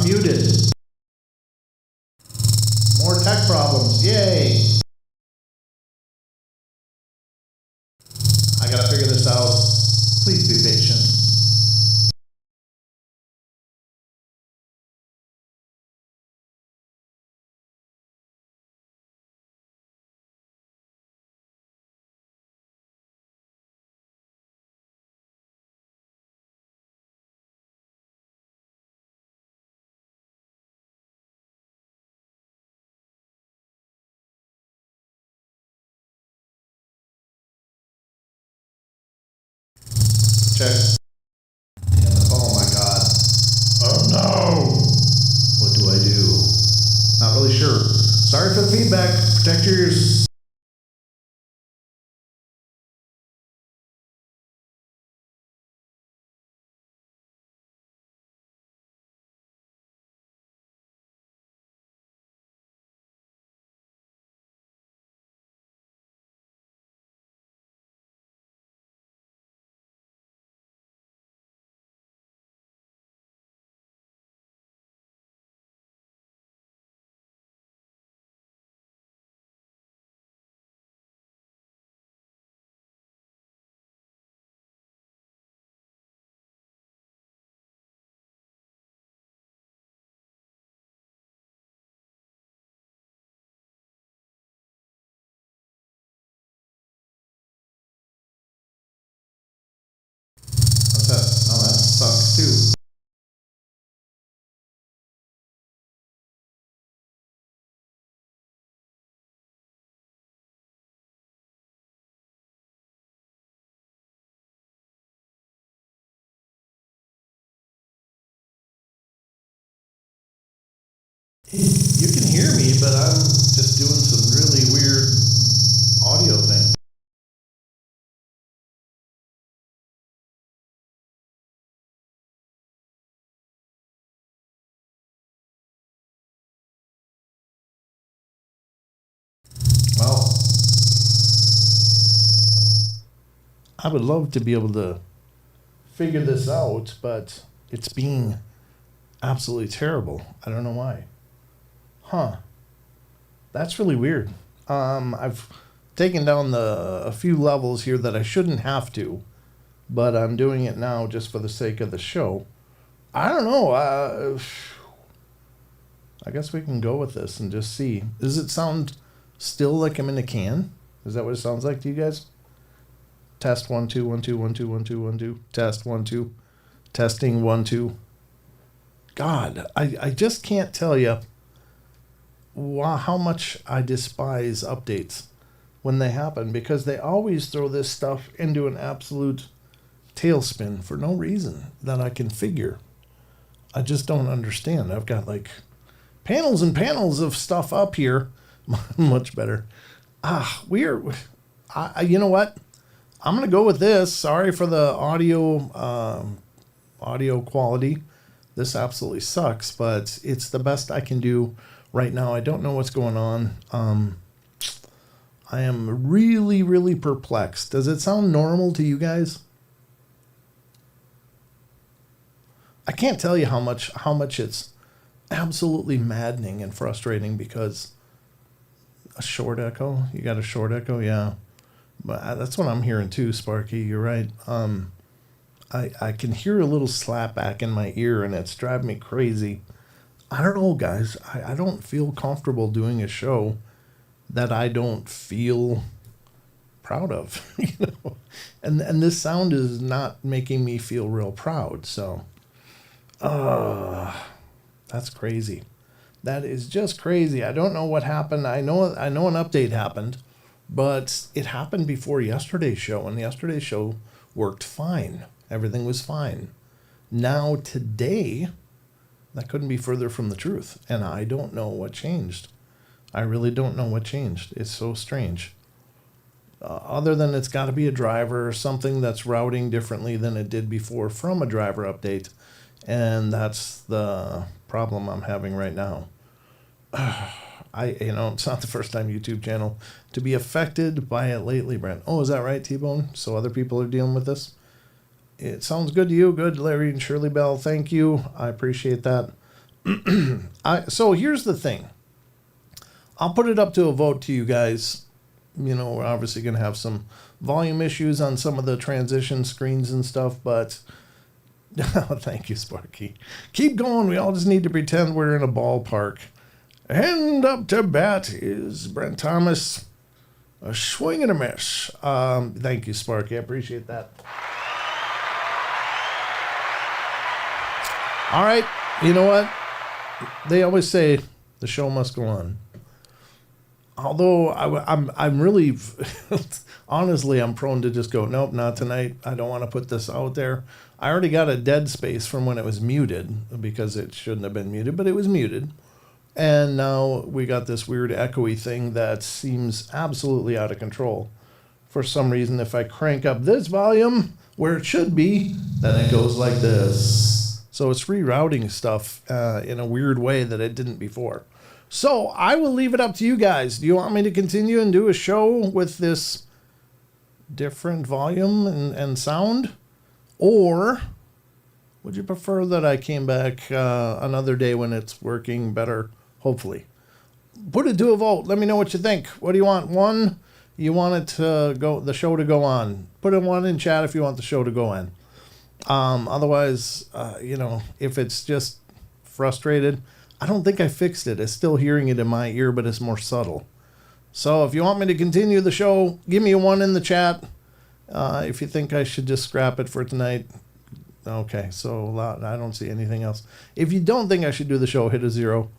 I'm muted. More tech problems. Yay. I gotta figure this out. Please be patient. Check. Oh my god. Oh no! What do I do? Not really sure. Sorry for the feedback. Protect your ears. What's that? Oh, that sucks too. You can hear me, but I'm just doing some really weird audio thing. Well, I would love to be able to figure this out, but it's being absolutely terrible. I don't know why. Huh. That's really weird. I've taken down a few levels here that I shouldn't have to, but I'm doing it now just for the sake of the show. I don't know. I guess we can go with this and just see. Does it sound still like I'm in a can? Is that what it sounds like to you guys? Test 1 2 1 2 1 2 1 2 1 2. Test 1 2. Testing 1 2. God, I just can't tell you how much I despise updates when they happen, because they always throw this stuff into an absolute tailspin for no reason that I can figure. I just don't understand. I've got like panels and panels of stuff up here. Much better. You know what? I'm going to go with this. Sorry for the audio quality. This absolutely sucks, but it's the best I can do right now. I don't know what's going on. I am really, really perplexed. Does it sound normal to you guys? I can't tell you how much it's absolutely maddening and frustrating, because a short echo. You got a short echo, yeah. But that's what I'm hearing too, Sparky. You're right. I can hear a little slap back in my ear, and it's driving me crazy. I don't know, guys. I don't feel comfortable doing a show that I don't feel proud of, you know. And this sound is not making me feel real proud. So, that's crazy. That is just crazy. I don't know what happened. I know an update happened, but it happened before yesterday's show, and yesterday's show worked fine. Everything was fine. Now today, that couldn't be further from the truth, and I don't know what changed. I really don't know what changed. It's so strange. Other than it's got to be a driver or something that's routing differently than it did before from a driver update, and that's the problem I'm having right now. It's not the first time YouTube channel to be affected by it lately, Brent. Oh, is that right, T-Bone? So other people are dealing with this? It sounds good to you. Good, Larry and Shirley Bell. Thank you. I appreciate that. So here's the thing. I'll put it up to a vote to you guys. You know, we're obviously going to have some volume issues on some of the transition screens and stuff, but thank you, Sparky. Keep going. We all just need to pretend we're in a ballpark. And up to bat is Brent Thomas. A swing and a miss. Thank you, Sparky. I appreciate that. All right. You know what? They always say the show must go on. Although I'm really, honestly, I'm prone to just go, nope, not tonight. I don't want to put this out there. I already got a dead space from when it was muted, because it shouldn't have been muted, but it was muted. And now we got this weird echoey thing that seems absolutely out of control. For some reason, if I crank up this volume where it should be, then it goes like this. So it's rerouting stuff in a weird way that it didn't before. So I will leave it up to you guys. Do you want me to continue and do a show with this different volume and sound? Or would you prefer that I came back another day when it's working better, hopefully? Put it to a vote. Let me know what you think. What do you want? One, you want it to go, the show to go on. Put a one in chat if you want the show to go on. Otherwise, if it's just frustrated, I don't think I fixed it. It's still hearing it in my ear, but it's more subtle. So if you want me to continue the show, give me a one in the chat. If you think I should just scrap it for tonight, okay. So I don't see anything else. If you don't think I should do the show, hit a 0.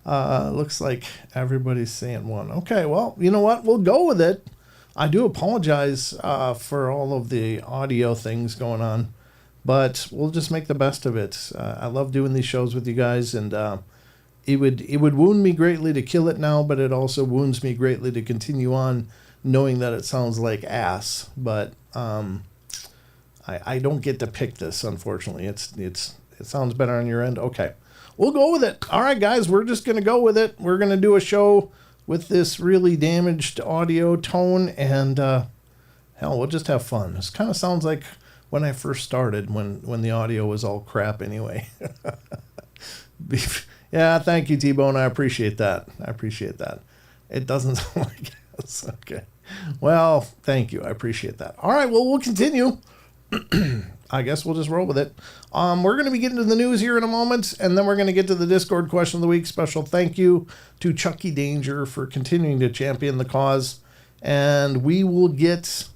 Looks like everybody's saying 1. Okay, well, you know what? We'll go with it. I do apologize for all of the audio things going on, but we'll just make the best of it. I love doing these shows with you guys, and it would wound me greatly to kill it now, but it also wounds me greatly to continue on knowing that it sounds like ass. But I don't get to pick this, unfortunately. It sounds better on your end. Okay, we'll go with it. All right, guys, we're just going to go with it. We're going to do a show with this really damaged audio tone, and hell, we'll just have fun. This kind of sounds like when I first started, when the audio was all crap anyway. Yeah, thank you, T-Bone. I appreciate that. It doesn't sound like this. Okay. Well, thank you. I appreciate that. All right, well, we'll continue. I guess we'll just roll with it. We're going to be getting to the news here in a moment, and then we're going to get to the Discord question of the week. Special thank you to Chucky Danger for continuing to champion the cause. And we will get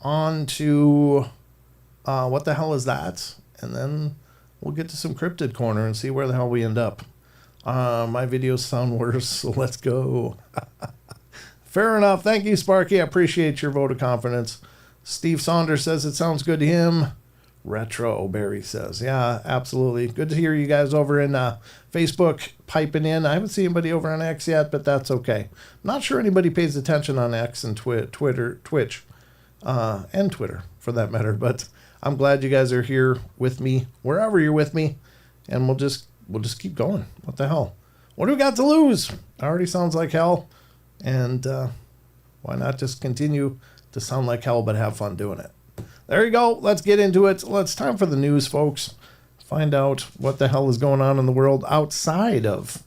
on to what the hell is that? And then we'll get to some Cryptid Corner and see where the hell we end up. My videos sound worse, so let's go. Fair enough. Thank you, Sparky. I appreciate your vote of confidence. Steve Saunders says it sounds good to him. Retro, Barry says. Yeah, absolutely. Good to hear you guys over in Facebook piping in. I haven't seen anybody over on X yet, but that's okay. Not sure anybody pays attention on X and Twitch, and Twitter, for that matter. But I'm glad you guys are here with me, wherever you're with me, and we'll just keep going. What the hell? What do we got to lose? Already sounds like hell, and why not just continue to sound like hell, but have fun doing it? There you go. Let's get into it. It's time for the news, folks. Find out what the hell is going on in the world outside of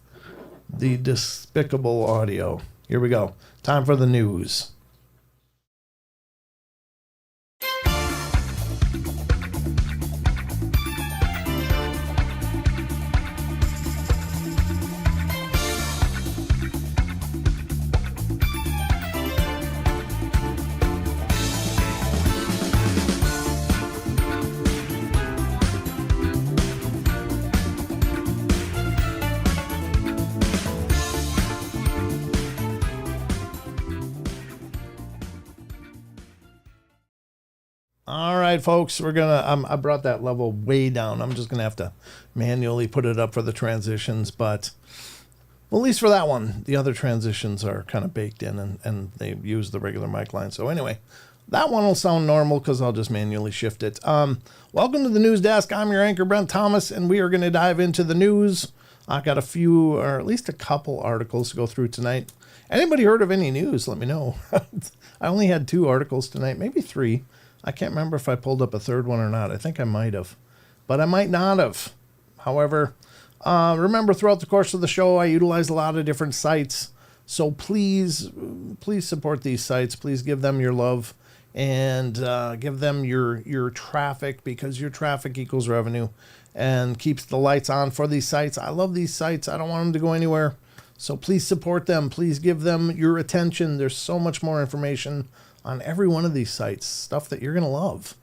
the despicable audio. Here we go. Time for the news. All right, folks, we're gonna. I brought that level way down. I'm just gonna have to manually put it up for the transitions, but well, at least for that one, the other transitions are kind of baked in, and they use the regular mic line. So anyway, that one will sound normal because I'll just manually shift it. Welcome to the news desk. I'm your anchor, Brent Thomas, and we are going to dive into the news. I've got a few, or at least a couple articles to go through tonight. Anybody heard of any news? Let me know. I only had 2 articles tonight, maybe 3. I can't remember if I pulled up a third one or not. I think I might have, but I might not have. However, remember throughout the course of the show, I utilize a lot of different sites. So please support these sites. Please give them your love and give them your traffic, because your traffic equals revenue and keeps the lights on for these sites. I love these sites. I don't want them to go anywhere. So please support them. Please give them your attention. There's so much more information on every one of these sites, stuff that you're going to love,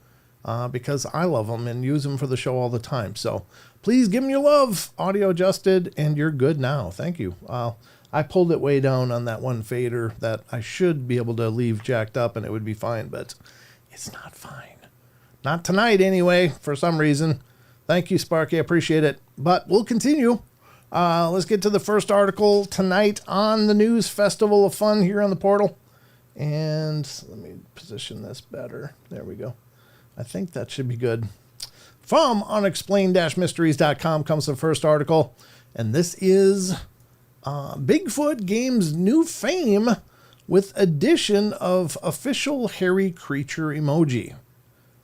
because I love them and use them for the show all the time. So please give them your love. Audio adjusted, and you're good now. Thank you. I pulled it way down on that one fader that I should be able to leave jacked up and it would be fine, but it's not fine. Not tonight anyway, for some reason. Thank you, Sparky. I appreciate it. But we'll continue. Let's get to the first article tonight on the News Festival of Fun here on the portal. And let me position this better. There we go. I think that should be good. From unexplained-mysteries.com comes the first article. And this is Bigfoot gains new fame with addition of official hairy creature emoji.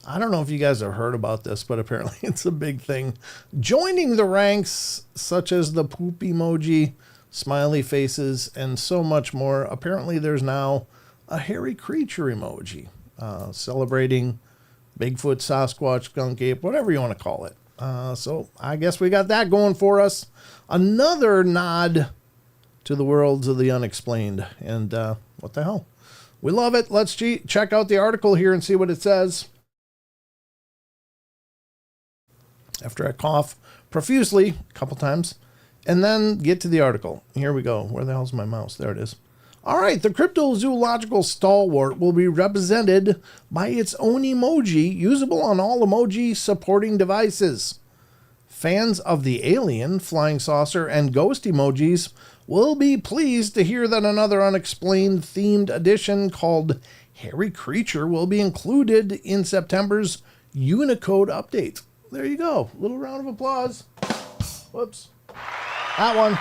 I don't know if you guys have heard about this, but apparently it's a big thing. Joining the ranks, such as the poop emoji, smiley faces, and so much more. Apparently there's now a hairy creature emoji, celebrating Bigfoot, Sasquatch, skunk ape, whatever you want to call it. So I guess we got that going for us. Another nod to the worlds of the unexplained. And what the hell? We love it. Let's check out the article here and see what it says. After I cough profusely a couple times, and then get to the article. Here we go. Where the hell's my mouse? There it is. All right, the cryptozoological stalwart will be represented by its own emoji, usable on all emoji supporting devices. Fans of the alien, flying saucer, and ghost emojis will be pleased to hear that another unexplained themed edition called Hairy Creature will be included in September's Unicode update. There you go. Little round of applause. Whoops. That one.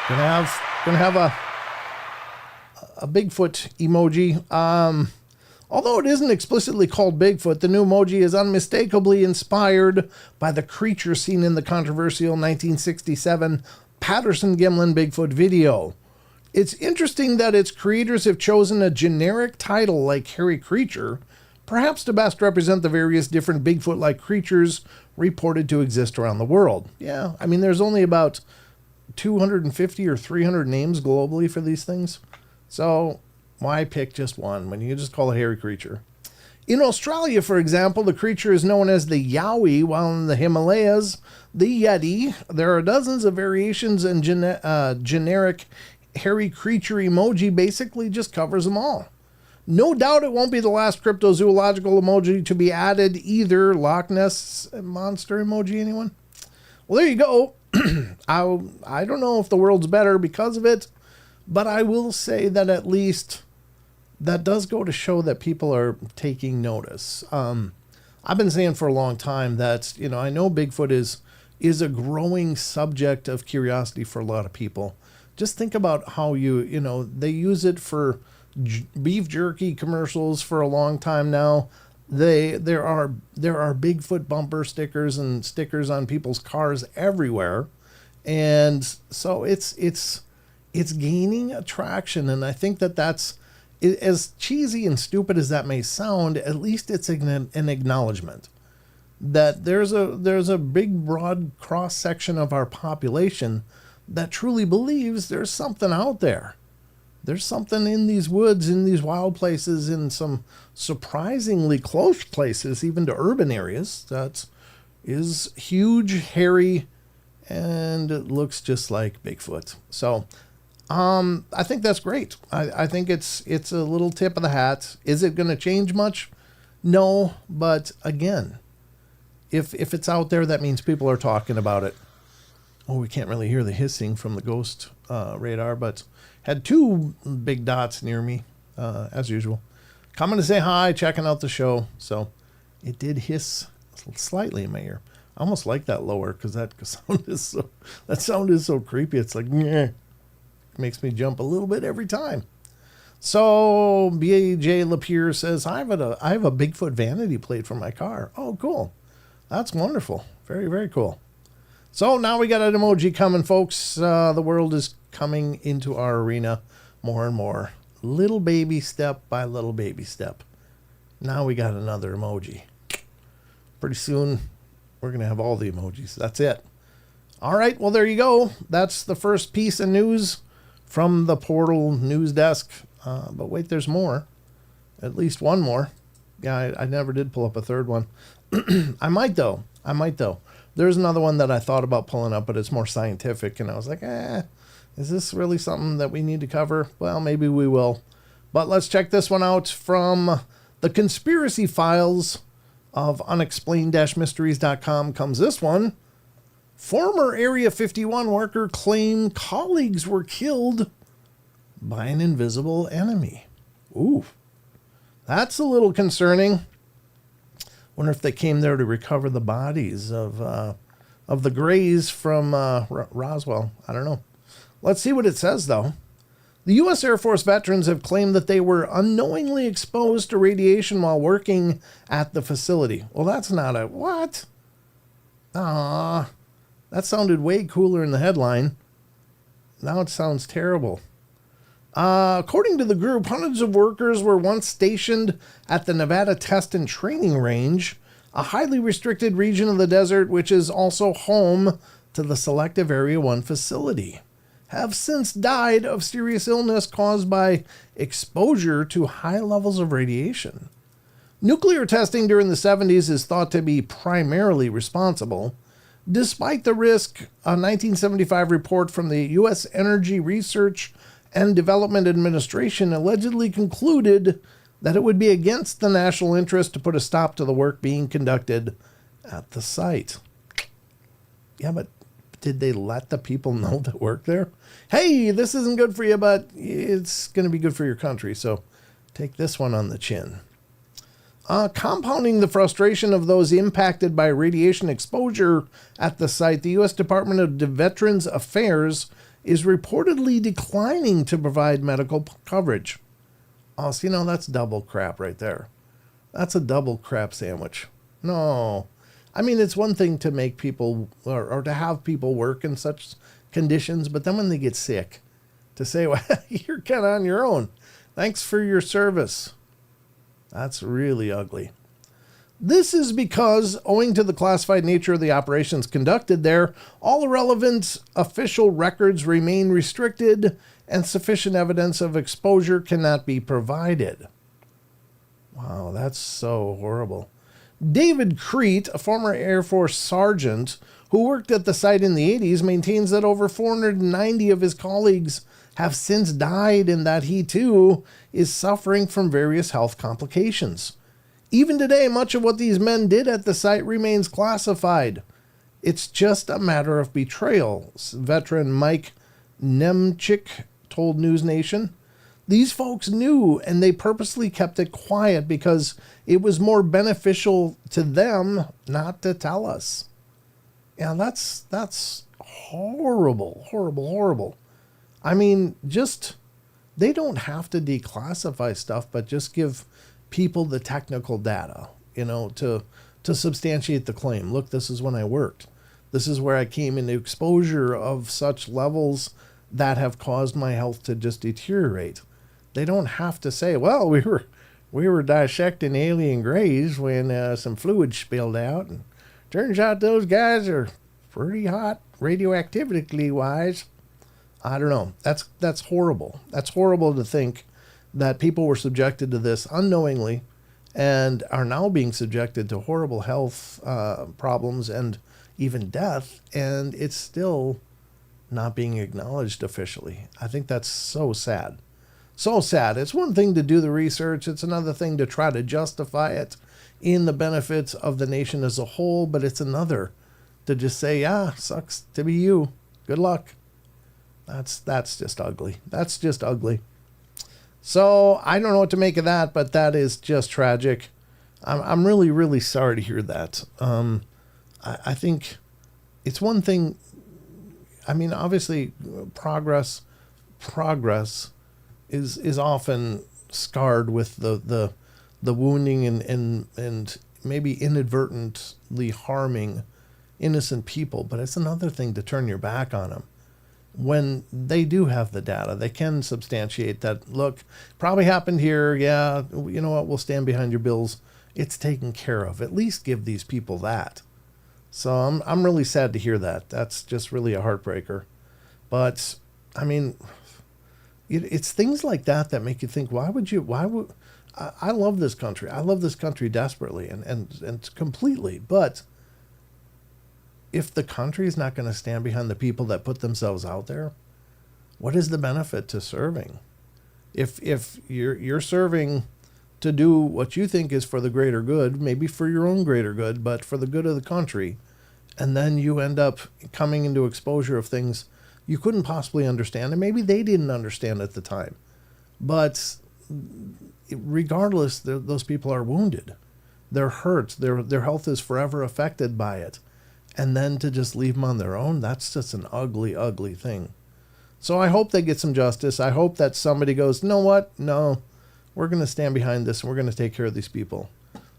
Gonna have a Bigfoot emoji. Although it isn't explicitly called Bigfoot, the new emoji is unmistakably inspired by the creature seen in the controversial 1967 Patterson-Gimlin Bigfoot video. It's interesting that its creators have chosen a generic title like Hairy Creature, perhaps to best represent the various different Bigfoot-like creatures reported to exist around the world. Yeah, I mean, there's only about 250 or 300 names globally for these things. So why pick just one when you can just call it a hairy creature? In Australia, for example, the creature is known as the Yowie, while in the Himalayas, the Yeti. There are dozens of variations, and generic hairy creature emoji basically just covers them all. No doubt it won't be the last cryptozoological emoji to be added either. Loch Ness monster emoji, anyone? Well, there you go. I don't know if the world's better because of it, but I will say that at least that does go to show that people are taking notice. I've been saying for a long time that, I know Bigfoot is a growing subject of curiosity for a lot of people. Just think about how they use it for beef jerky commercials for a long time now. There are Bigfoot bumper stickers and stickers on people's cars everywhere, and so it's gaining attraction. And I think that's, as cheesy and stupid as that may sound, at least it's an acknowledgement that there's a big broad cross section of our population that truly believes there's something out there. There's something in these woods, in these wild places, in some surprisingly close places, even to urban areas, that is huge, hairy, and it looks just like Bigfoot. So I think that's great. I think it's a little tip of the hat. Is it going to change much? No, but again, if it's out there, that means people are talking about it. Oh, we can't really hear the hissing from the ghost radar, but had two big dots near me, as usual. Coming to say hi, checking out the show. So it did hiss slightly in my ear. I almost like that lower because that sound is so creepy. It's like, meh. It makes me jump a little bit every time. So BJ Lapierre says, I have a Bigfoot vanity plate for my car. Oh, cool. That's wonderful. Very, very cool. So now we got an emoji coming, folks. The world is coming into our arena more and more. Little baby step by little baby step. Now we got another emoji. Pretty soon, we're going to have all the emojis. That's it. All right, well, there you go. That's the first piece of news from the Portal news desk. But wait, there's more. At least one more. Yeah, I never did pull up a third one. I might, though. There's another one that I thought about pulling up, but it's more scientific. And I was like, is this really something that we need to cover? Well, maybe we will. But let's check this one out from the conspiracy files of unexplained-mysteries.com comes this one. Former Area 51 worker claimed colleagues were killed by an invisible enemy. Ooh, that's a little concerning. Wonder if they came there to recover the bodies of the Greys from Roswell. I don't know. Let's see what it says, though. The U.S. Air Force veterans have claimed that they were unknowingly exposed to radiation while working at the facility. Well, that's not a... What? That sounded way cooler in the headline. Now it sounds terrible. According to the group, hundreds of workers were once stationed at the Nevada Test and Training Range, a highly restricted region of the desert which is also home to the selective Area 1 facility, have since died of serious illness caused by exposure to high levels of radiation. Nuclear testing during the 70s is thought to be primarily responsible. Despite the risk, a 1975 report from the U.S. Energy Research and Development Administration allegedly concluded that it would be against the national interest to put a stop to the work being conducted at the site. Yeah, but did they let the people know that work there? Hey, this isn't good for you, but it's going to be good for your country, so take this one on the chin. Compounding the frustration of those impacted by radiation exposure at the site, the U.S. Department of Veterans Affairs is reportedly declining to provide medical coverage. Oh, so that's double crap right there. That's a double crap sandwich. No. I mean, it's one thing to make people or to have people work in such conditions, but then when they get sick, to say, well, you're kind of on your own. Thanks for your service. That's really ugly. This is because, owing to the classified nature of the operations conducted there, all relevant official records remain restricted and sufficient evidence of exposure cannot be provided. Wow, that's so horrible. David Crete, a former Air Force sergeant who worked at the site in the 80s, maintains that over 490 of his colleagues have since died and that he, too, is suffering from various health complications. Even today, much of what these men did at the site remains classified. It's just a matter of betrayal, veteran Mike Nemchik told News Nation. These folks knew, and they purposely kept it quiet because it was more beneficial to them not to tell us. Yeah, that's horrible, horrible, horrible. I mean, they don't have to declassify stuff, but just give people the technical data, to substantiate the claim. Look, this is when I worked. This is where I came into exposure of such levels that have caused my health to just deteriorate. They don't have to say, well, we were dissecting alien greys when some fluid spilled out, and turns out those guys are pretty hot radioactivity wise. I don't know. That's horrible. That's horrible to think that people were subjected to this unknowingly and are now being subjected to horrible health problems and even death, and it's still not being acknowledged officially. I think that's so sad. So sad. It's one thing to do the research. It's another thing to try to justify it in the benefits of the nation as a whole, but it's another to just say, yeah, sucks to be you. Good luck. That's just ugly. That's just ugly. So I don't know what to make of that, but that is just tragic. I'm really, really sorry to hear that. I think it's one thing. I mean, obviously, progress is often scarred with the wounding and maybe inadvertently harming innocent people, but it's another thing to turn your back on them. When they do have the data, they can substantiate that, look, probably happened here. Yeah, you know what? We'll stand behind your bills. It's taken care of. At least give these people that. So I'm really sad to hear that. That's just really a heartbreaker. But, I mean, it's things like that that make you think, I love this country. I love this country desperately and completely. But if the country is not going to stand behind the people that put themselves out there, what is the benefit to serving? If you're serving to do what you think is for the greater good, maybe for your own greater good, but for the good of the country, and then you end up coming into exposure of things you couldn't possibly understand, and maybe they didn't understand at the time. But regardless, those people are wounded. They're hurt. Their health is forever affected by it. And then to just leave them on their own, that's just an ugly, ugly thing. So I hope they get some justice. I hope that somebody goes, you know what? No, we're going to stand behind this and we're going to take care of these people.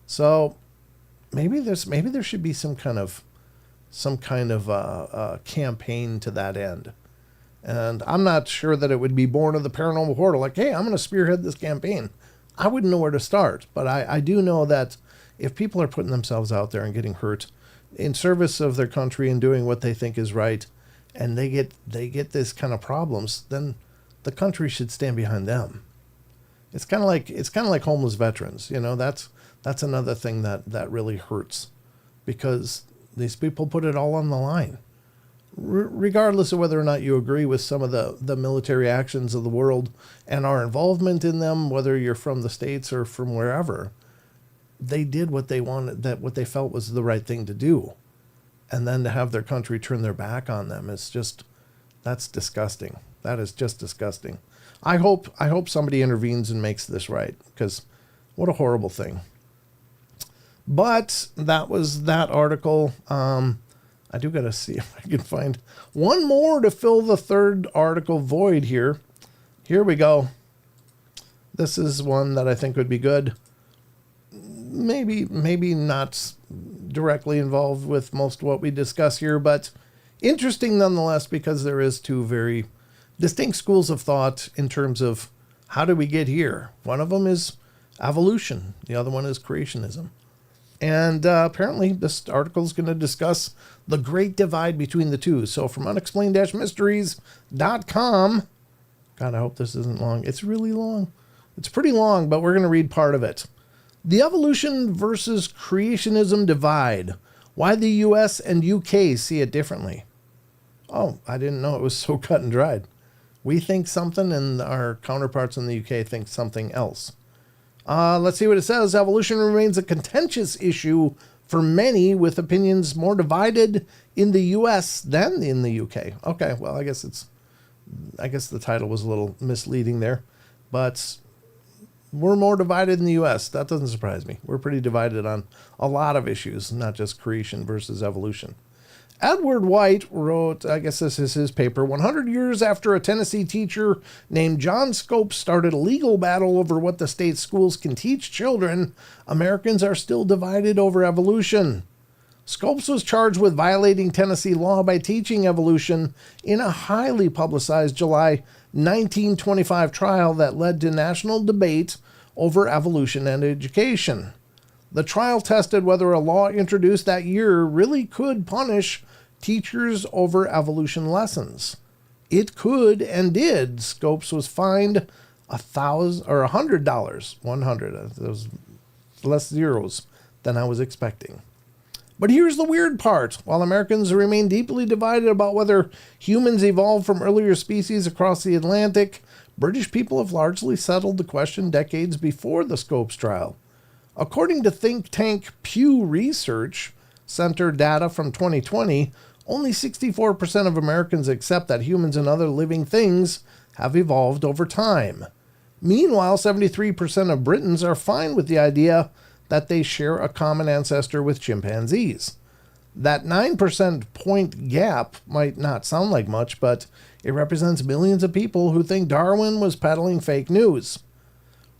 So maybe there should be some kind of campaign to that end. And I'm not sure that it would be born of the Paranormal Portal. Like, hey, I'm going to spearhead this campaign. I wouldn't know where to start. But I do know that if people are putting themselves out there and getting hurt in service of their country and doing what they think is right, and they get this kind of problems, then the country should stand behind them. It's kind of like homeless veterans. You know, that's another thing that really hurts, because these people put it all on the line. Regardless of whether or not you agree with some of the military actions of the world and our involvement in them, whether you're from the States or from wherever, they did what they wanted, what they felt was the right thing to do. And then to have their country turn their back on them, that's disgusting. That is just disgusting. I hope somebody intervenes and makes this right, because what a horrible thing. But that was that article. I do got to see if I can find one more to fill the third article void here. Here we go. This is one that I think would be good. Maybe not directly involved with most of what we discuss here, but interesting nonetheless, because there is two very distinct schools of thought in terms of how do we get here. One of them is evolution. The other one is creationism. And apparently this article is going to discuss the great divide between the two. So from unexplained-mysteries.com, God, I hope this isn't long. It's really long. It's pretty long, but we're going to read part of it. The evolution versus creationism divide. Why the US and UK see it differently. Oh, I didn't know it was so cut and dried. We think something and our counterparts in the UK think something else. Let's see what it says. Evolution remains a contentious issue for many, with opinions more divided in the US than in the UK. Okay, well, I guess the title was a little misleading there, but we're more divided in the US. That doesn't surprise me. We're pretty divided on a lot of issues, not just creation versus evolution. Edward White wrote, I guess this is his paper, 100 years after a Tennessee teacher named John Scopes started a legal battle over what the state schools can teach children, Americans are still divided over evolution. Scopes was charged with violating Tennessee law by teaching evolution in a highly publicized July 1925 trial that led to national debate over evolution and education. The trial tested whether a law introduced that year really could punish teachers over evolution lessons. It could and did. Scopes was fined $100. 100. Those less zeros than I was expecting. But here's the weird part. While Americans remain deeply divided about whether humans evolved from earlier species across the Atlantic, British people have largely settled the question decades before the Scopes trial. According to think tank Pew Research Center data from 2020, only 64% of Americans accept that humans and other living things have evolved over time. Meanwhile, 73% of Britons are fine with the idea that they share a common ancestor with chimpanzees. That 9% point gap might not sound like much, but it represents millions of people who think Darwin was peddling fake news.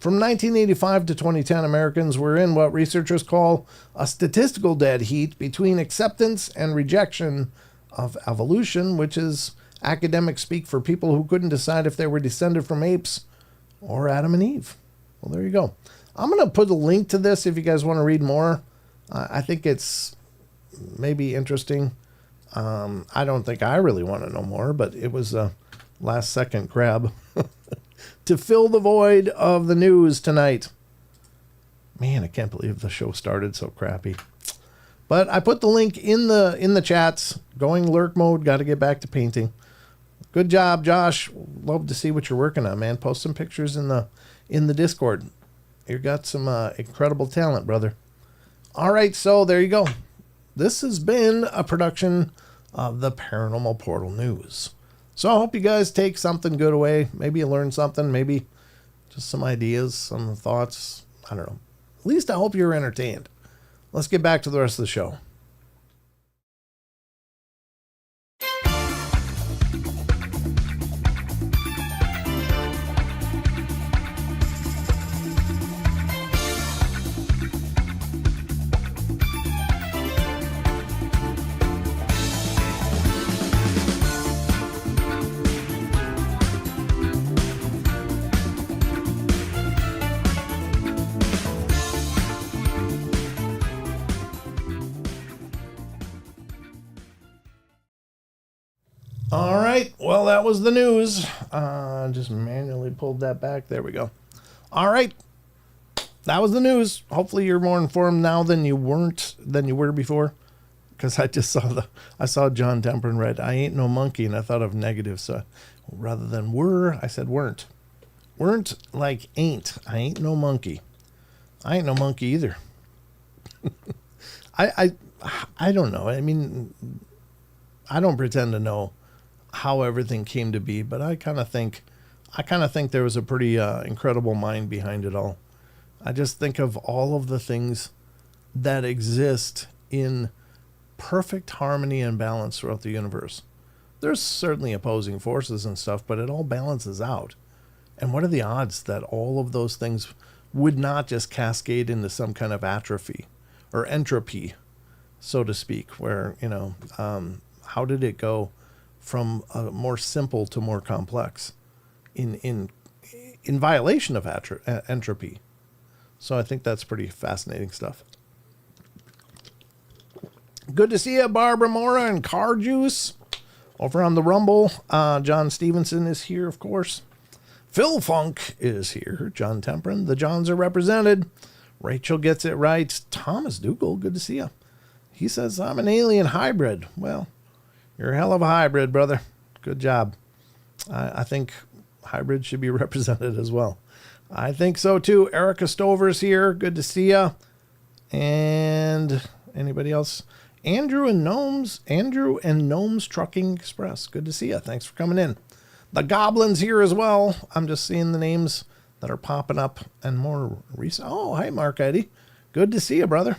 From 1985 to 2010, Americans were in what researchers call a statistical dead heat between acceptance and rejection of evolution, which is academic speak for people who couldn't decide if they were descended from apes or Adam and Eve. Well, there you go. I'm going to put a link to this if you guys want to read more. I think it's maybe interesting. I don't think I really want to know more, but it was a last second grab to fill the void of the news tonight. Man, I can't believe the show started so crappy. But I put the link in the chats. Going lurk mode, got to get back to painting. Good job, Josh. Love to see what you're working on, man. Post some pictures in the Discord. You got some incredible talent, brother. All right, so there you go. This has been a production of the Paranormal Portal News. So I hope you guys take something good away. Maybe you learned something. Maybe just some ideas, some thoughts. I don't know. At least I hope you're entertained. Let's get back to the rest of the show. All right, well, that was the news. Just manually pulled that back. There we go. All right, that was the news. Hopefully you're more informed now than you were before. Because I saw John Temperin read, I ain't no monkey, and I thought of negative. So rather than were, I said weren't. Weren't like ain't. I ain't no monkey. I ain't no monkey either. I don't know. I mean, I don't pretend to know how everything came to be, but I kind of think there was a pretty incredible mind behind it all. I just think of all of the things that exist in perfect harmony and balance throughout the universe. There's certainly opposing forces and stuff, but it all balances out. And what are the odds that all of those things would not just cascade into some kind of atrophy or entropy, so to speak, where, how did it go from more simple to more complex in violation of entropy? So I think that's pretty fascinating stuff. Good to see you, Barbara Mora and Car Juice over on the Rumble. John Stevenson is here, of course. Phil Funk is here. John Temperin. The Johns are represented. Rachel gets it right. Thomas Dougal, good to see you. He says, I'm an alien hybrid. Well, you're a hell of a hybrid, brother. Good job. I think hybrids should be represented as well. I think so too. Erica Stover's here. Good to see ya. And anybody else? Andrew and Gnomes Trucking Express. Good to see ya. Thanks for coming in. The Goblin's here as well. I'm just seeing the names that are popping up and more recent. Oh, hi, Mark Eddy. Good to see you, brother.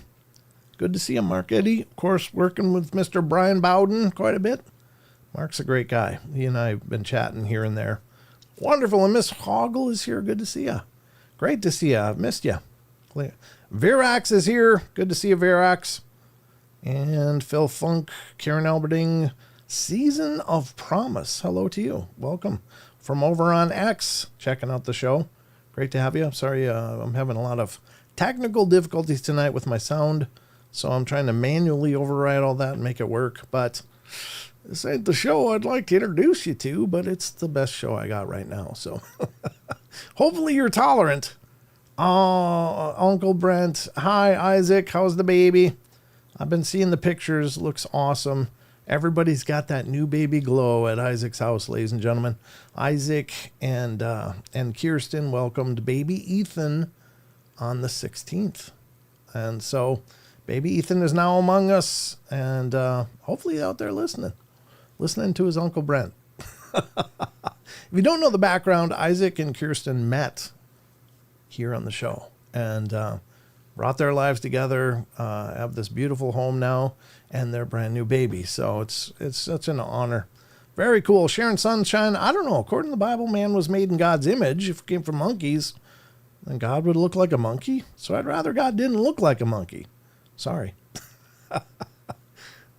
Good to see you, Mark Eddy. Of course, working with Mr. Brian Bowden quite a bit. Mark's a great guy. He and I have been chatting here and there. Wonderful. And Miss Hoggle is here. Good to see you. Great to see you. I've missed you. Virax is here. Good to see you, Virax. And Phil Funk, Karen Alberding, Season of Promise. Hello to you. Welcome from over on X. Checking out the show. Great to have you. Sorry, I'm having a lot of technical difficulties tonight with my sound. So I'm trying to manually override all that and make it work. But this ain't the show I'd like to introduce you to, but it's the best show I got right now. So hopefully you're tolerant. Uncle Brent. Hi, Isaac. How's the baby? I've been seeing the pictures. Looks awesome. Everybody's got that new baby glow at Isaac's house, ladies and gentlemen. Isaac and Kirsten welcomed baby Ethan on the 16th. And so baby Ethan is now among us, and hopefully out there listening to his Uncle Brent. If you don't know the background, Isaac and Kirsten met here on the show and brought their lives together, have this beautiful home now, and their brand new baby. So it's such an honor. Very cool. Sharon Sunshine, I don't know, according to the Bible, man was made in God's image. If it came from monkeys, then God would look like a monkey. So I'd rather God didn't look like a monkey. Sorry.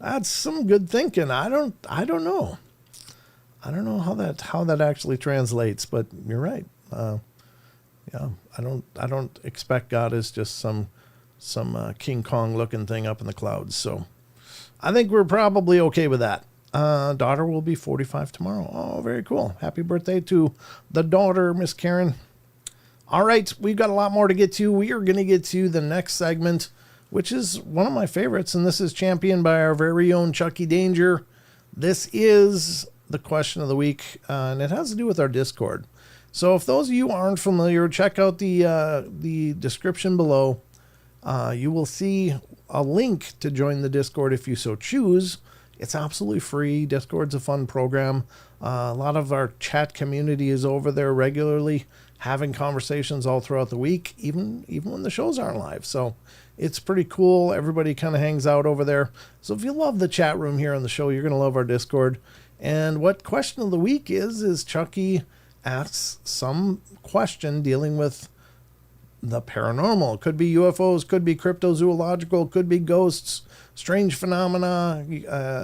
That's some good thinking. I don't know. I don't know how that actually translates, but you're right. Yeah, I don't expect God as just some King Kong looking thing up in the clouds. So I think we're probably okay with that. Daughter will be 45 tomorrow. Oh, very cool. Happy birthday to the daughter, Miss Karen. All right, we've got a lot more to get to. We are going to get to the next segment, which is one of my favorites, and this is championed by our very own Chucky Danger. This is the question of the week, and it has to do with our Discord. So if those of you aren't familiar, check out the description below. You will see a link to join the Discord if you so choose. It's absolutely free. Discord's a fun program. A lot of our chat community is over there regularly, having conversations all throughout the week, even when the shows aren't live. So it's pretty cool. Everybody kind of hangs out over there. So if you love the chat room here on the show, you're going to love our Discord. And what question of the week is Chucky asks some question dealing with the paranormal. Could be UFOs, could be cryptozoological, could be ghosts, strange phenomena,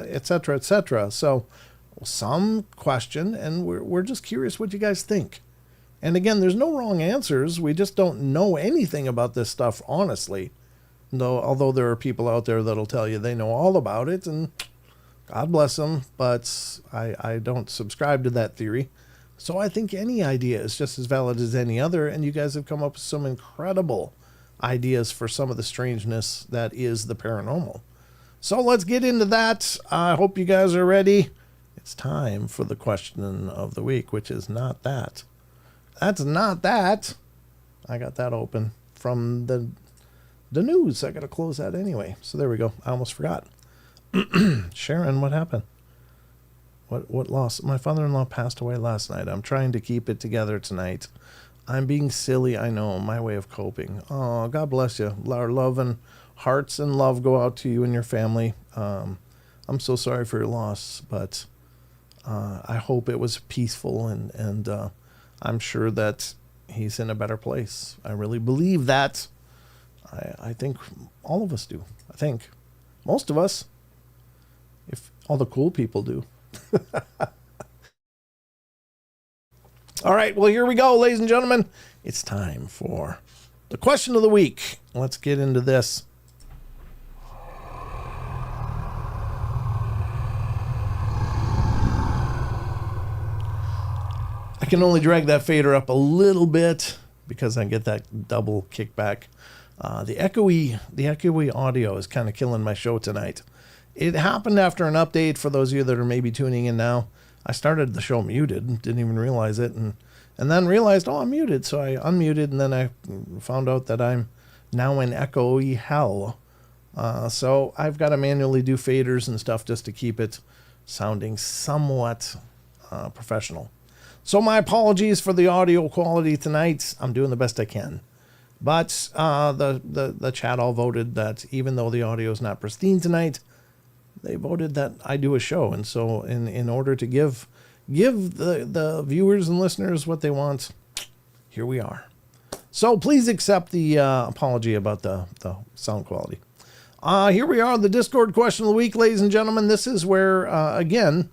etc., etc. So some question, and we're just curious what you guys think. And again, there's no wrong answers. We just don't know anything about this stuff, honestly. Although there are people out there that'll tell you they know all about it, and God bless them, but I don't subscribe to that theory. So I think any idea is just as valid as any other, and you guys have come up with some incredible ideas for some of the strangeness that is the paranormal. So let's get into that. I hope you guys are ready. It's time for the question of the week, which is not that. That's not that. I got that open from the news. I got to close that anyway. So there we go. I almost forgot. Sharon, what happened? What loss? My father-in-law passed away last night. I'm trying to keep it together tonight. I'm being silly, I know. My way of coping. Oh, God bless you. Our love and hearts and love go out to you and your family. I'm so sorry for your loss, but I hope it was peaceful, and I'm sure that he's in a better place. I really believe that. I think all of us do. I think most of us, if all the cool people do. All right, well, here we go, ladies and gentlemen. It's time for the question of the week. Let's get into this. I can only drag that fader up a little bit because I get that double kickback. The echoey audio is kind of killing my show tonight. It happened after an update. For those of you that are maybe tuning in now, I started the show muted, didn't even realize it, and then realized, oh, I'm muted. So I unmuted, and then I found out that I'm now in echoey hell. So I've got to manually do faders and stuff just to keep it sounding somewhat professional. So my apologies for the audio quality tonight. I'm doing the best I can. But the chat all voted that even though the audio is not pristine tonight, they voted that I do a show. And so in order to give the viewers and listeners what they want, here we are. So please accept the apology about the sound quality. Here we are, the Discord question of the week, ladies and gentlemen. This is where, again,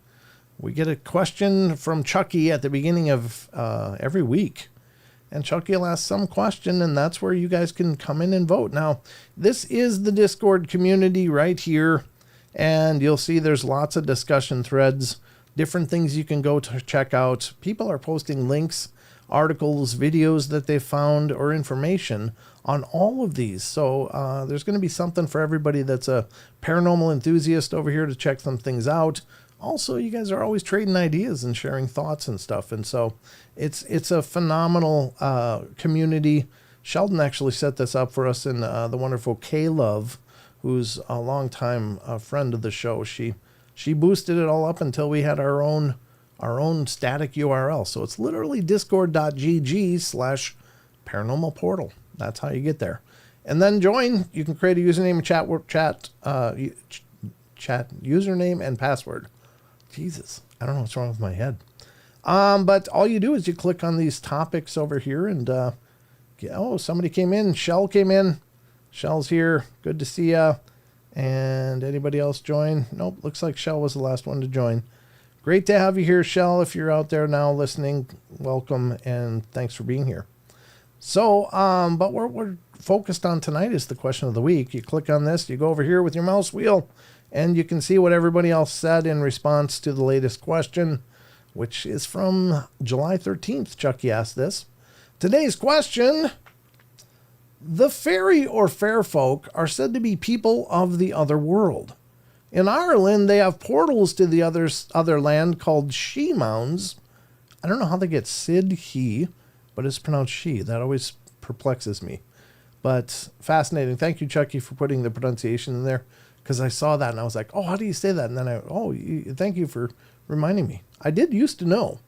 we get a question from Chucky at the beginning of every week. And Chucky will ask some question, and that's where you guys can come in and vote. Now, this is the Discord community right here. And you'll see there's lots of discussion threads, different things you can go to check out. People are posting links, articles, videos that they found, or information on all of these. So there's going to be something for everybody that's a paranormal enthusiast over here to check some things out. Also, you guys are always trading ideas and sharing thoughts and stuff. And so it's a phenomenal community. Sheldon actually set this up for us, and the wonderful K-Love, who's a longtime friend of the show. She boosted it all up until we had our own static URL. So it's literally discord.gg/paranormal portal. That's how you get there. And then join. You can create a username, chat username and password. Jesus, I don't know what's wrong with my head. But all you do is you click on these topics over here, and Oh, somebody came in. Shell came in. Shell's here. Good to see ya. And anybody else join? Nope. Looks like Shell was the last one to join. Great to have you here, Shell. If you're out there now listening, welcome and thanks for being here. So, but what we're focused on tonight is the question of the week. You click on this, you go over here with your mouse wheel, and you can see what everybody else said in response to the latest question, which is from July 13th. Chucky asked this. Today's question: the fairy or fair folk are said to be people of the other world. In Ireland, they have portals to the other land called she mounds. I don't know how they get Sid he, but it's pronounced she. That always perplexes me. But fascinating. Thank you, Chucky, for putting the pronunciation in there, because I saw that and I was like, oh, how do you say that? And then thank you for reminding me. I did used to know.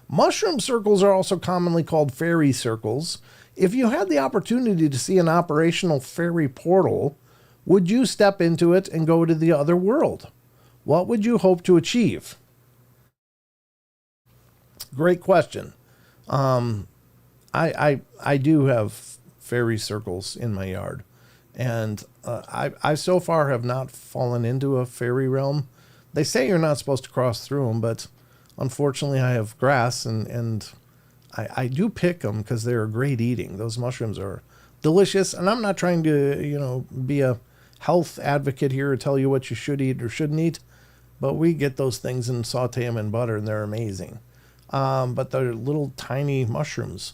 Mushroom circles are also commonly called fairy circles. If you had the opportunity to see an operational fairy portal, would you step into it and go to the other world? What would you hope to achieve? Great question. I do have fairy circles in my yard, and I so far have not fallen into a fairy realm. They say you're not supposed to cross through them, but unfortunately I have grass, and I do pick them because they're great eating. Those mushrooms are delicious, and I'm not trying to, be a health advocate here or tell you what you should eat or shouldn't eat, but we get those things and saute them in butter, and they're amazing. But they're little tiny mushrooms.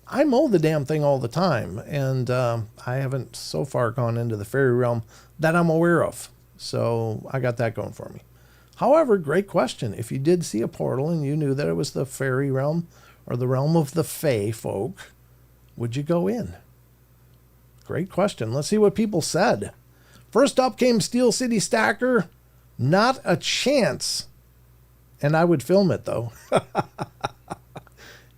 I mow the damn thing all the time, and I haven't so far gone into the fairy realm that I'm aware of. So I got that going for me. However, great question. If you did see a portal and you knew that it was the fairy realm or the realm of the fae folk, would you go in? Great question. Let's see what people said. First up came Steel City Stacker. Not a chance. And I would film it, though.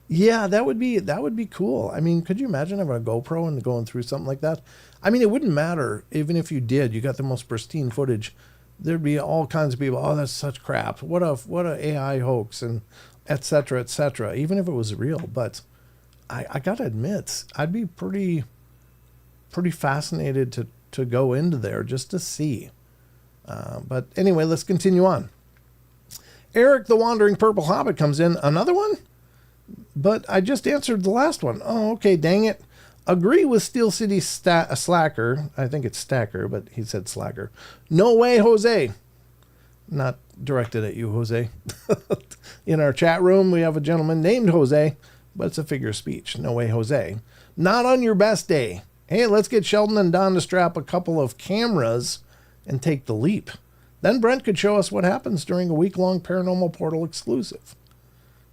Yeah, that would be cool. I mean, could you imagine having a GoPro and going through something like that? I mean, it wouldn't matter even if you did. You got the most pristine footage. There'd be all kinds of people. Oh, that's such crap. What a AI hoax, and et cetera, et cetera. Even if it was real, but I gotta admit, I'd be pretty fascinated to go into there just to see. But anyway, let's continue on. Eric, the Wandering Purple Hobbit, comes in. Another one? But I just answered the last one. Oh, okay, dang it. Agree with Steel City Slacker. I think it's Stacker, but he said Slacker. No way, Jose. Not directed at you, Jose. In our chat room, we have a gentleman named Jose, but it's a figure of speech. No way, Jose. Not on your best day. Hey, let's get Sheldon and Don to strap a couple of cameras and take the leap. Then Brent could show us what happens during a week-long Paranormal Portal exclusive.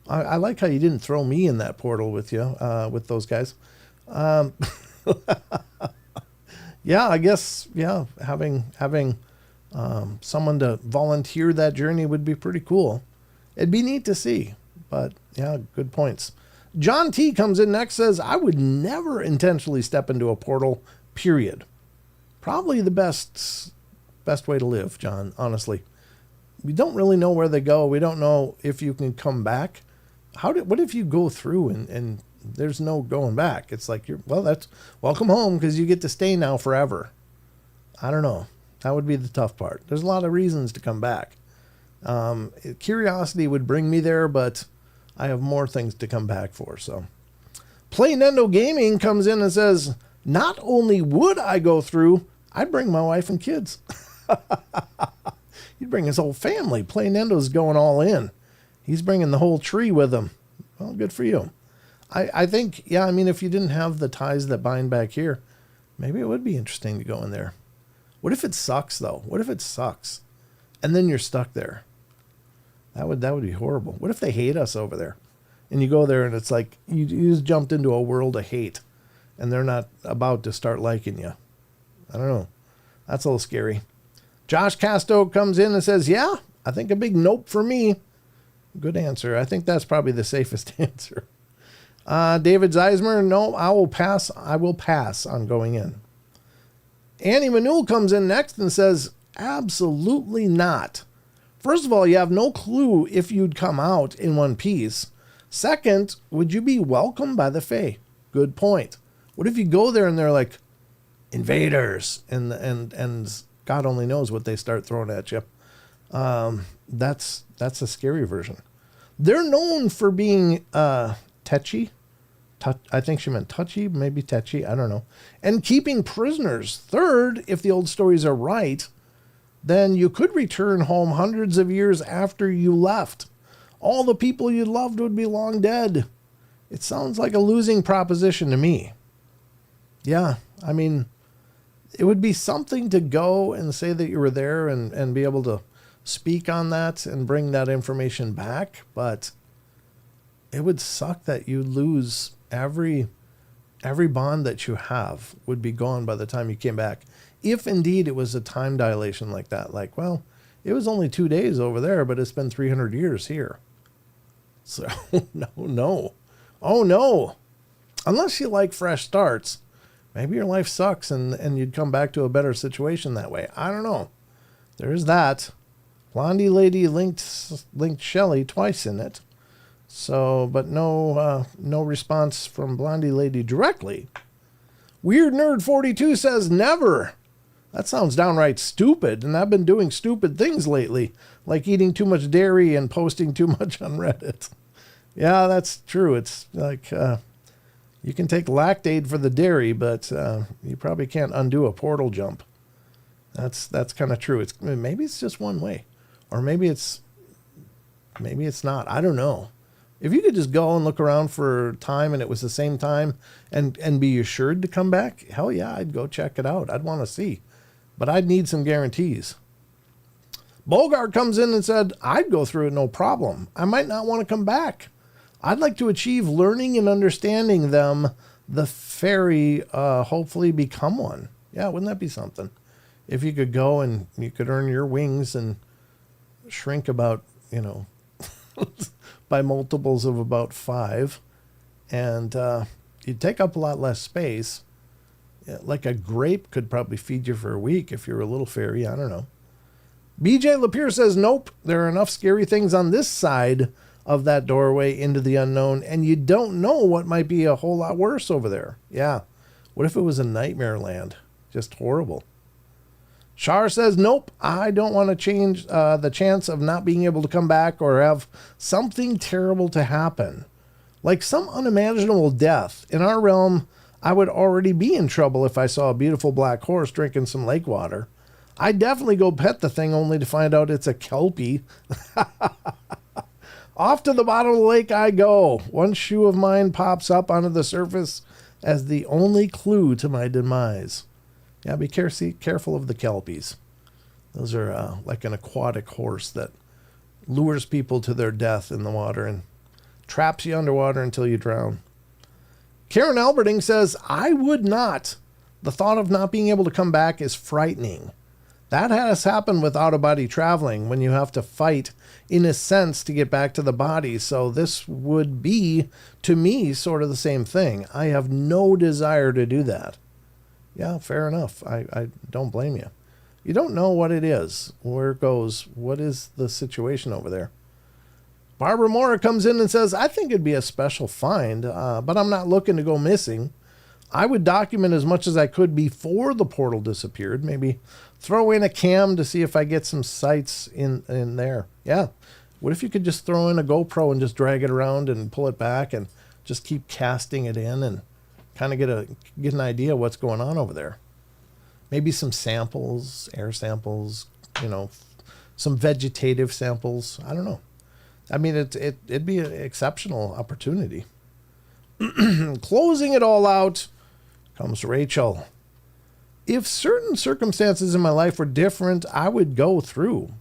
I like how you didn't throw me in that portal with you, with those guys. Yeah, I guess, yeah, having someone to volunteer that journey would be pretty cool. It'd be neat to see, but yeah, good points. John T comes in next, says, I would never intentionally step into a portal, period. Probably the best way to live, John, honestly. We don't really know where they go. We don't know if you can come back. What if you go through and there's no going back? It's like, that's welcome home because you get to stay now forever. I don't know. That would be the tough part. There's a lot of reasons to come back. Curiosity would bring me there, but I have more things to come back for. So, Play Nendo Gaming comes in and says, not only would I go through, I'd bring my wife and kids. He'd bring his whole family. Play Nendo's going all in. He's bringing the whole tree with him. Well, good for you. I think, yeah, I mean, if you didn't have the ties that bind back here, maybe it would be interesting to go in there. What if it sucks, though? What if it sucks? And then you're stuck there. That would be horrible. What if they hate us over there? And you go there and it's like you just jumped into a world of hate and they're not about to start liking you. I don't know. That's a little scary. Josh Casto comes in and says, yeah, I think a big nope for me. Good answer. I think that's probably the safest answer. David Zeismer, no, I will pass. I will pass on going in. Annie Manu comes in next and says, absolutely not. First of all, you have no clue if you'd come out in one piece. Second, would you be welcomed by the Fae? good point. What if you go there and they're like, invaders, and God only knows what they start throwing at you. That's a scary version. They're known for being tetchy. I think she meant touchy, maybe tetchy, I don't know. And keeping prisoners. Third, if the old stories are right, then you could return home hundreds of years after you left. All the people you loved would be long dead. It sounds like a losing proposition to me. Yeah, I mean, it would be something to go and say that you were there and be able to speak on that and bring that information back, but it would suck that you lose every bond that you have would be gone by the time you came back. If indeed it was a time dilation like that, like, well, it was only 2 days over there, but it's been 300 years here. So, no. Oh, no. Unless you like fresh starts, maybe your life sucks and you'd come back to a better situation that way. I don't know. There's that. Blondie Lady linked Shelley twice in it. So, but no response from Blondie Lady directly. Weird Nerd 42 says never. That sounds downright stupid, and I've been doing stupid things lately, like eating too much dairy and posting too much on Reddit. Yeah, that's true. It's like you can take Lactaid for the dairy, but you probably can't undo a portal jump. That's kind of true. Maybe it's just one way, or maybe it's not. I don't know. If you could just go and look around for time and it was the same time and be assured to come back, hell yeah, I'd go check it out. I'd want to see. But I'd need some guarantees. Bogart comes in and said, I'd go through it no problem. I might not want to come back. I'd like to achieve learning and understanding them, the fairy, hopefully become one. Yeah, wouldn't that be something? If you could go and you could earn your wings and shrink about, by multiples of about 5, and you'd take up a lot less space. Like a grape could probably feed you for a week if you're a little fairy. I don't know. BJ Lapierre says, nope, there are enough scary things on this side of that doorway into the unknown, and you don't know what might be a whole lot worse over there. Yeah. What if it was a nightmare land? Just horrible. Shar says, nope, I don't want to change the chance of not being able to come back or have something terrible to happen. Like some unimaginable death. In our realm, I would already be in trouble if I saw a beautiful black horse drinking some lake water. I'd definitely go pet the thing only to find out it's a kelpie. Off to the bottom of the lake I go. One shoe of mine pops up onto the surface as the only clue to my demise. Yeah, be careful of the kelpies. Those are like an aquatic horse that lures people to their death in the water and traps you underwater until you drown. Karen Alberting says, I would not. The thought of not being able to come back is frightening. That has happened with out-of-body traveling when you have to fight, in a sense, to get back to the body. So this would be, to me, sort of the same thing. I have no desire to do that. Yeah, fair enough. I don't blame you. You don't know what it is, where it goes, what is the situation over there. Barbara Mora comes in and says, I think it'd be a special find, but I'm not looking to go missing. I would document as much as I could before the portal disappeared. Maybe throw in a cam to see if I get some sights in there. Yeah. What if you could just throw in a GoPro and just drag it around and pull it back and just keep casting it in and kind of get an idea of what's going on over there. Maybe some samples, air samples, some vegetative samples. I don't know. I mean, it'd be an exceptional opportunity. Closing it all out comes Rachel. If certain circumstances in my life were different, I would go through.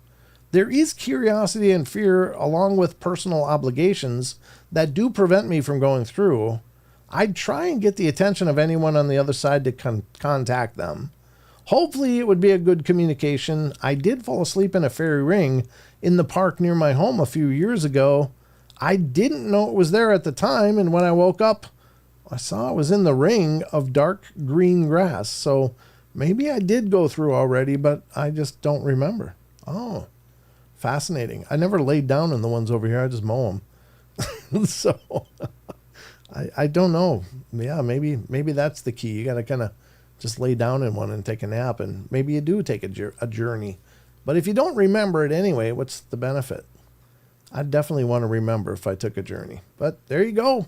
There is curiosity and fear along with personal obligations that do prevent me from going through. I'd try and get the attention of anyone on the other side to contact them. Hopefully it would be a good communication. I did fall asleep in a fairy ring in the park near my home a few years ago. I didn't know it was there at the time, and when I woke up, I saw it was in the ring of dark green grass. So maybe I did go through already, but I just don't remember. Oh, fascinating. I never laid down in the ones over here. I just mow them. So I don't know. Yeah, maybe that's the key. You got to kind of just lay down in one and take a nap, and maybe you do take a journey. But if you don't remember it anyway, what's the benefit? I definitely want to remember if I took a journey. But there you go.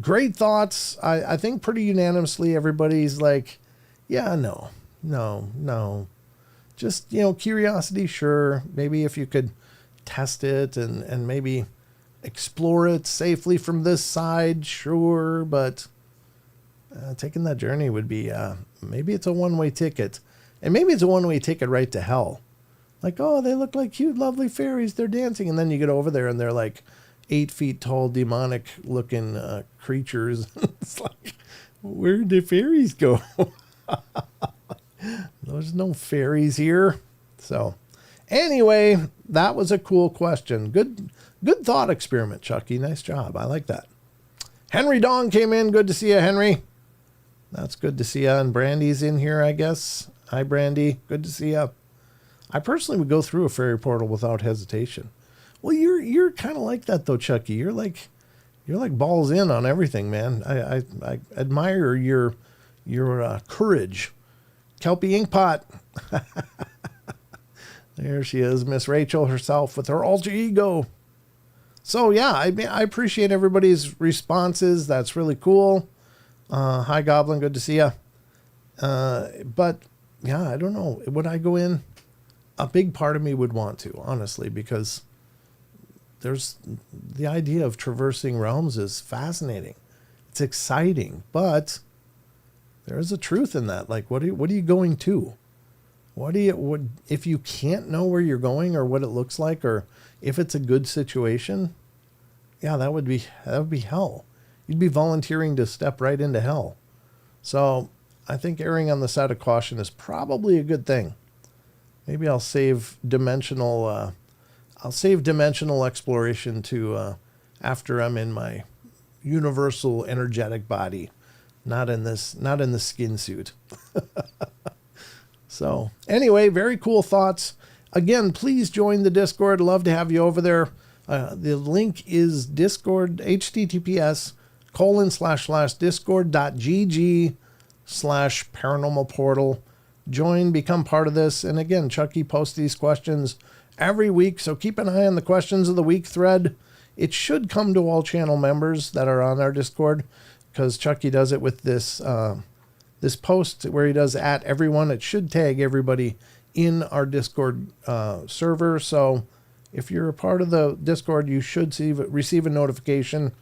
Great thoughts. I think pretty unanimously everybody's like, yeah, no. Just, curiosity, sure. Maybe if you could test it and maybe explore it safely from this side, sure. But taking that journey would be, maybe it's a one-way ticket. And maybe it's a one-way ticket right to hell. Like, oh, they look like cute, lovely fairies. They're dancing. And then you get over there and they're like 8 feet tall, demonic looking creatures. It's like, where'd the fairies go? There's no fairies here. So anyway, that was a cool question. Good thought experiment, Chucky. Nice job. I like that. Henry Dong came in. Good to see you, Henry. That's good to see you. And Brandy's in here, I guess. Hi, Brandy. Good to see you. I personally would go through a fairy portal without hesitation. Well, you're kind of like that though, Chucky. You're like balls in on everything, man. I admire your courage. Kelpie Inkpot. There she is, Miss Rachel herself with her alter ego. So yeah, I appreciate everybody's responses. That's really cool. Hi Goblin, good to see you. But yeah, I don't know. Would I go in? A big part of me would want to, honestly, because there's the idea of traversing realms is fascinating. It's exciting, but there is a truth in that. Like, what are you going to? If you can't know where you're going or what it looks like, or if it's a good situation, yeah, that would be hell. You'd be volunteering to step right into hell. So I think erring on the side of caution is probably a good thing. Maybe I'll save dimensional exploration to after I'm in my universal energetic body, not in the skin suit. So anyway, very cool thoughts. Again, please join the Discord. Love to have you over there. The link is Discord, https://discord.gg/paranormal portal. Join, become part of this. And again, Chucky posts these questions every week, so keep an eye on the questions of the week thread. It should come to all channel members that are on our Discord, because Chucky does it with this this post where he does at everyone. It should tag everybody in our Discord server. So if you're a part of the Discord, you should receive a notification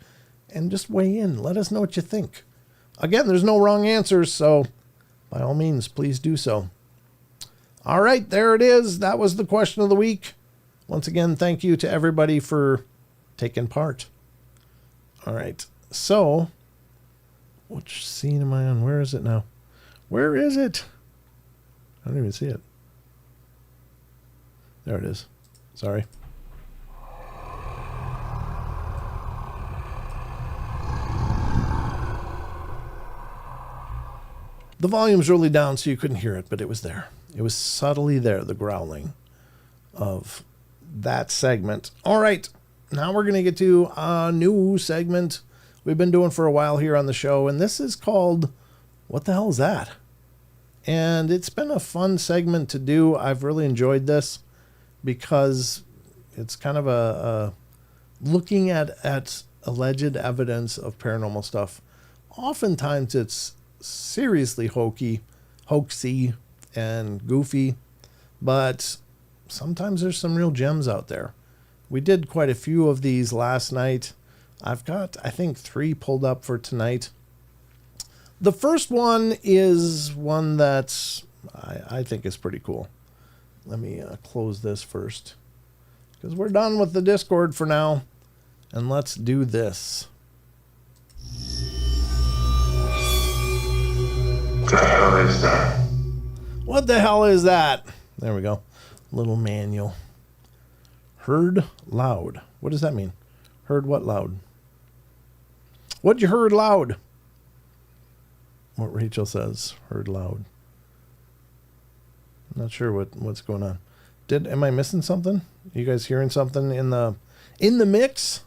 and just weigh in. Let us know what you think. Again, there's no wrong answers, so by all means, please do so. All right, there it is. That was the question of the week. Once again, thank you to everybody for taking part. All right, so which scene am I on? Where is it now? Where is it? I don't even see it. There it is. Sorry. The volume's really down so you couldn't hear it, but it was there. It was subtly there, the growling of that segment. All right, now we're going to get to a new segment we've been doing for a while here on the show, and this is called What the Hell Is That? And it's been a fun segment to do. I've really enjoyed this because it's kind of a looking at alleged evidence of paranormal stuff. Oftentimes it's seriously hoaxy and goofy, but sometimes there's some real gems out there. We did quite a few of these last night. I've got, I think, 3 pulled up for tonight. The first one is one that I think is pretty cool. Let me close this first, because we're done with the Discord for now, and let's do this. What the hell is that? What the hell is that? There we go. Little manual. Heard loud. What does that mean? Heard what loud? What you heard loud? What Rachel says. Heard loud. I'm not sure what's going on. Am I missing something? You guys hearing something in the mix?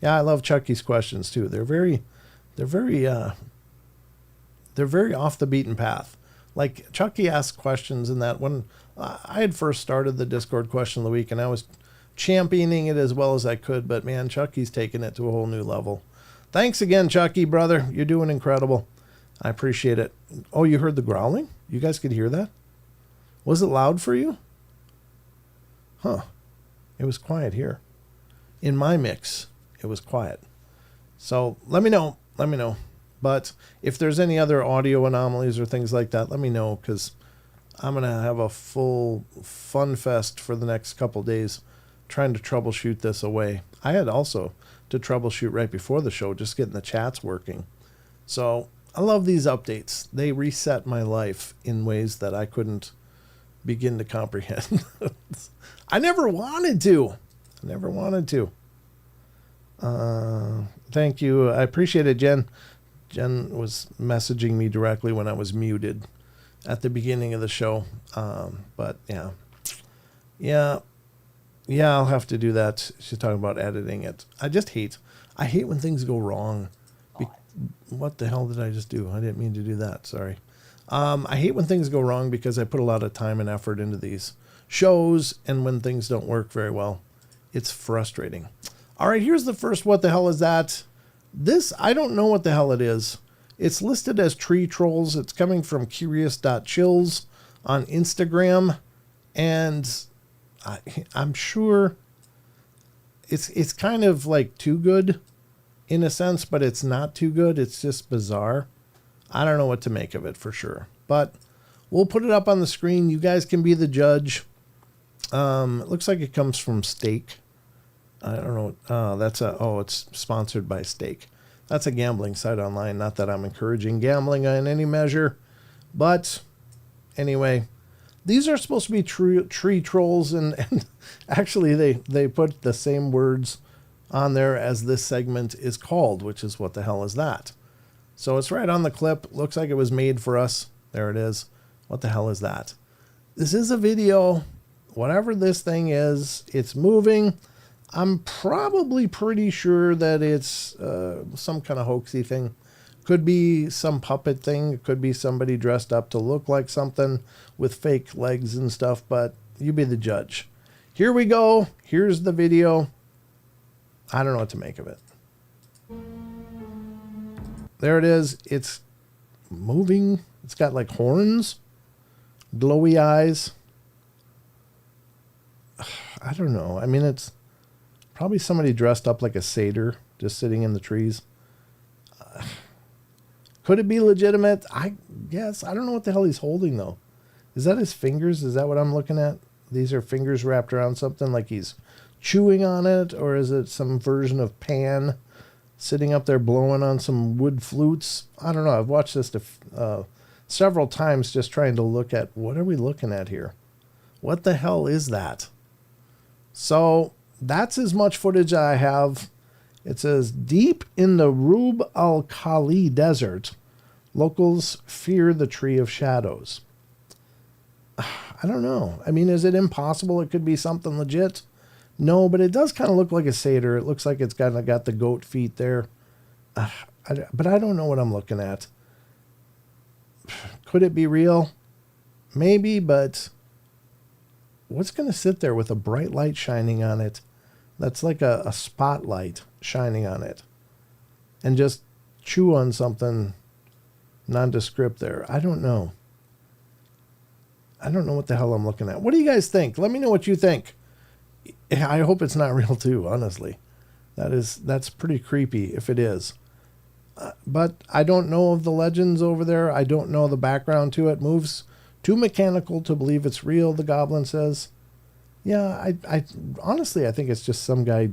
Yeah, I love Chucky's questions too. They're very, they're very off the beaten path. Like Chucky asked questions in that when I had first started the Discord question of the week, and I was championing it as well as I could, but man, Chucky's taken it to a whole new level. Thanks again, Chucky, brother. You're doing incredible. I appreciate it. Oh, you heard the growling? You guys could hear that? Was it loud for you? Huh. It was quiet here. In my mix, it was quiet. So let me know. Let me know. But if there's any other audio anomalies or things like that, let me know, because I'm going to have a full fun fest for the next couple days trying to troubleshoot this away. I had also to troubleshoot right before the show, just getting the chats working. So I love these updates. They reset my life in ways that I couldn't begin to comprehend. I never wanted to. Thank you. I appreciate it, Jen. Jen was messaging me directly when I was muted at the beginning of the show. But yeah, I'll have to do that. She's talking about editing it. I hate when things go wrong. What the hell did I just do? I didn't mean to do that. Sorry. I hate when things go wrong because I put a lot of time and effort into these shows, and when things don't work very well, it's frustrating. All right, here's the first what the hell is that? This, I don't know what the hell it is. It's listed as tree trolls. It's coming from curious.chills on Instagram. And I'm sure it's kind of like too good in a sense, but it's not too good. It's just bizarre. I don't know what to make of it for sure. But we'll put it up on the screen. You guys can be the judge. It looks like it comes from Stake. I don't know. It's sponsored by Stake. That's a gambling site online. Not that I'm encouraging gambling in any measure. But anyway, these are supposed to be tree trolls. And actually, they put the same words on there as this segment is called, which is what the hell is that? So it's right on the clip. Looks like it was made for us. There it is. What the hell is that? This is a video. Whatever this thing is, it's moving. I'm probably pretty sure that it's some kind of hoaxy thing. Could be some puppet thing. It could be somebody dressed up to look like something with fake legs and stuff, but you be the judge. Here we go. Here's the video. I don't know what to make of it. There it is. It's moving. It's got like horns, glowy eyes. I don't know. I mean, it's probably somebody dressed up like a satyr just sitting in the trees. Could it be legitimate? I guess. I don't know what the hell he's holding, though. Is that his fingers? Is that what I'm looking at? These are fingers wrapped around something like he's chewing on it? Or is it some version of Pan sitting up there blowing on some wood flutes? I don't know. I've watched this several times just trying to look at what are we looking at here? What the hell is that? So that's as much footage I have. It says, deep in the Rub al-Khali desert, locals fear the Tree of Shadows. I don't know. I mean, is it impossible? It could be something legit. No, but it does kind of look like a satyr. It looks like it's kind of got the goat feet there. But I don't know what I'm looking at. Could it be real? Maybe, but what's going to sit there with a bright light shining on it? That's like a spotlight shining on it. And just chew on something nondescript there. I don't know. I don't know what the hell I'm looking at. What do you guys think? Let me know what you think. I hope it's not real too, honestly. That's pretty creepy if it is. But I don't know of the legends over there. I don't know the background to it. Moves too mechanical to believe it's real, the goblin says. Yeah, I honestly, I think it's just some guy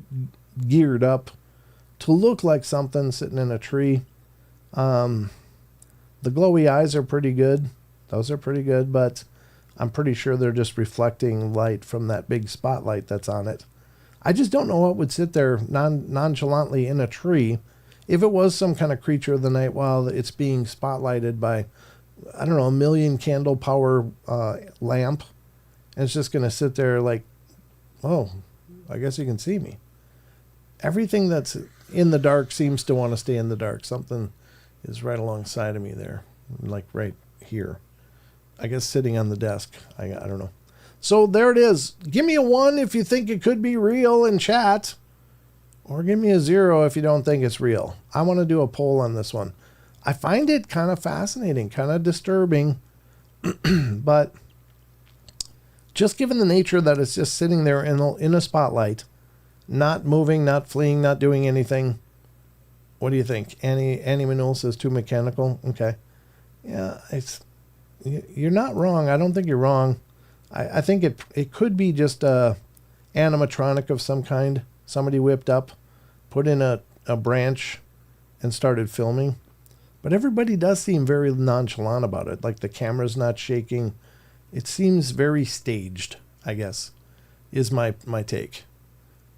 geared up to look like something sitting in a tree. The glowy eyes are pretty good. Those are pretty good, but I'm pretty sure they're just reflecting light from that big spotlight that's on it. I just don't know what would sit there nonchalantly in a tree if it was some kind of creature of the night while it's being spotlighted by, I don't know, a 1,000,000 candle power lamp. And it's just going to sit there like, oh, I guess you can see me. Everything that's in the dark seems to want to stay in the dark. Something is right alongside of me there, like right here. I guess sitting on the desk. I don't know. So there it is. Give me a 1 if you think it could be real in chat. Or give me a 0 if you don't think it's real. I want to do a poll on this one. I find it kind of fascinating, kind of disturbing. But just given the nature that it's just sitting there in a spotlight, not moving, not fleeing, not doing anything. What do you think? Annie Manul says too mechanical. Okay. Yeah, you're not wrong. I don't think you're wrong. I think it could be just a animatronic of some kind. Somebody whipped up, put in a branch, and started filming. But everybody does seem very nonchalant about it. Like the camera's not shaking. It seems very staged, I guess, is my take.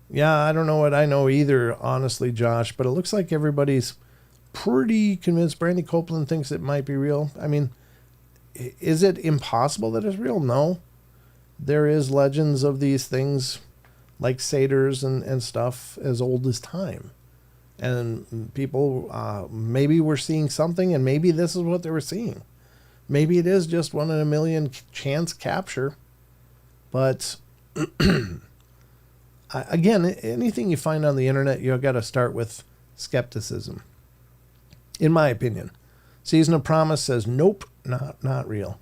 Yeah, I don't know what I know either, honestly, Josh, but it looks like everybody's pretty convinced. Brandy Copeland thinks it might be real. I mean, is it impossible that it's real? No. There is legends of these things like satyrs and stuff as old as time. And people maybe were seeing something, and maybe this is what they were seeing. Maybe it is just 1 in a million chance capture. But again, anything you find on the internet, you've got to start with skepticism, in my opinion. Season of Promise says, nope, not real.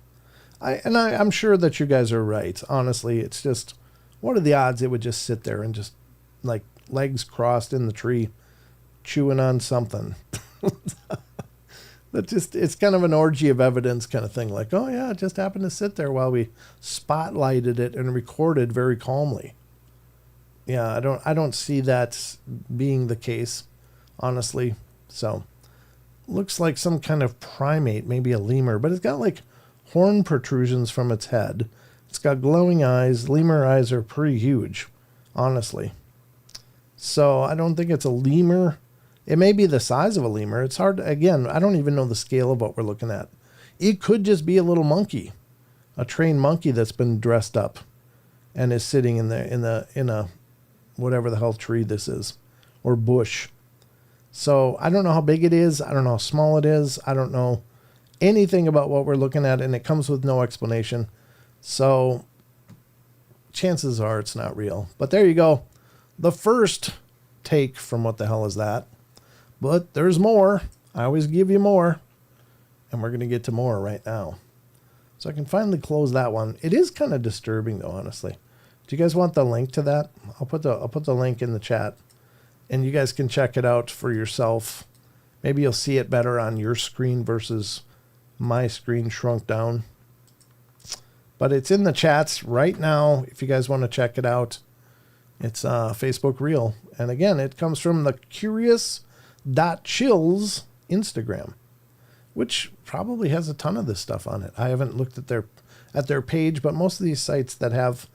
I'm sure that you guys are right. Honestly, it's just, what are the odds it would just sit there and just, like, legs crossed in the tree, chewing on something? That just, it's kind of an orgy of evidence kind of thing. Like, oh yeah, it just happened to sit there while we spotlighted it and recorded very calmly. Yeah, I don't see that being the case, honestly. So, looks like some kind of primate, maybe a lemur, but it's got like horn protrusions from its head. It's got glowing eyes. Lemur eyes are pretty huge, honestly. So I don't think it's a lemur. It may be the size of a lemur. It's hard. Again, I don't even know the scale of what we're looking at. It could just be a little monkey, a trained monkey that's been dressed up and is sitting in a whatever the hell tree this is, or bush. So I don't know how big it is. I don't know how small it is. I don't know anything about what we're looking at, and it comes with no explanation. So chances are it's not real. But there you go. The first take from What the Hell Is That? But there's more. I always give you more. And we're going to get to more right now. So I can finally close that one. It is kind of disturbing though, honestly. Do you guys want the link to that? I'll put the link in the chat. And you guys can check it out for yourself. Maybe you'll see it better on your screen versus my screen shrunk down. But it's in the chats right now if you guys want to check it out. It's Facebook Reel. And again, it comes from the curious.chills Instagram, which probably has a ton of this stuff on it. I haven't looked at their page, but most of these sites that have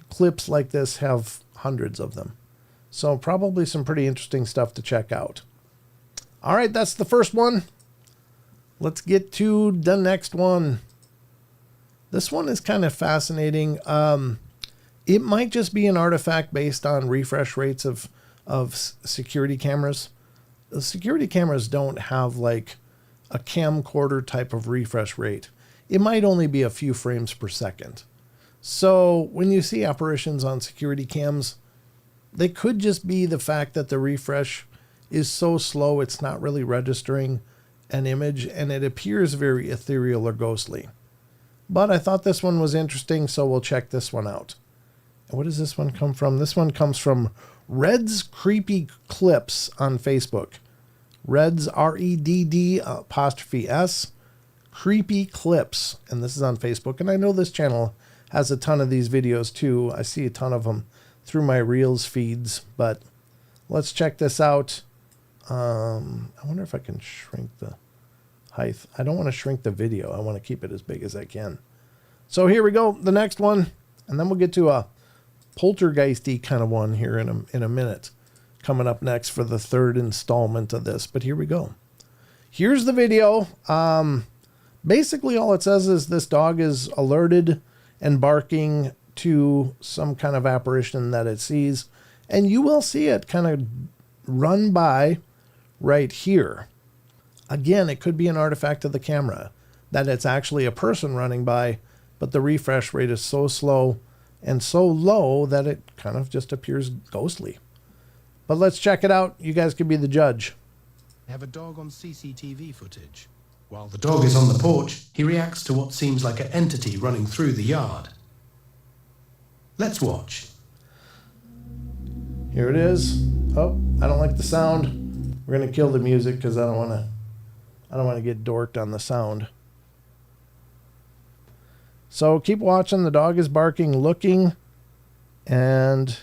clips like this have hundreds of them. So probably some pretty interesting stuff to check out. All right, that's the first one. Let's get to the next one. This one is kind of fascinating. It might just be an artifact based on refresh rates of security cameras. The security cameras don't have like a camcorder type of refresh rate. It might only be a few frames per second. So when you see apparitions on security cams, they could just be the fact that the refresh is so slow it's not really registering an image and it appears very ethereal or ghostly. But I thought this one was interesting, so we'll check this one out. And what does this one come from? This one comes from Red's Creepy Clips on Facebook. Red's REDD''S Creepy Clips. And this is on Facebook. And I know this channel has a ton of these videos too. I see a ton of them through my Reels feeds. But let's check this out. I wonder if I can shrink the height. I don't want to shrink the video. I want to keep it as big as I can. So here we go. The next one. And then we'll get to a poltergeisty kind of one here in a minute. Coming up next for the third installment of this. But here we go. Here's the video. Basically all it says is this dog is alerted and barking to some kind of apparition that it sees. And you will see it kind of run by right here. Again, it could be an artifact of the camera, that it's actually a person running by, but the refresh rate is so slow and so low that it kind of just appears ghostly. But let's check it out. You guys can be the judge. Have a dog on CCTV footage. While the dog is on the porch, he reacts to what seems like an entity running through the yard. Let's watch. Here it is. Oh, I don't like the sound. We're gonna kill the music because I don't want to get dorked on the sound. So keep watching. The dog is barking, looking, and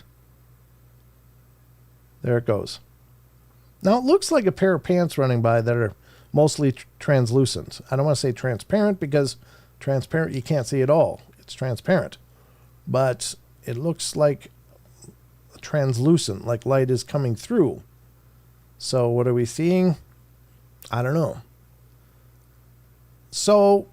there it goes. Now it looks like a pair of pants running by that are mostly translucent. I don't want to say transparent because transparent you can't see it all. It's transparent. But it looks like translucent, like light is coming through. So what are we seeing? I don't know. So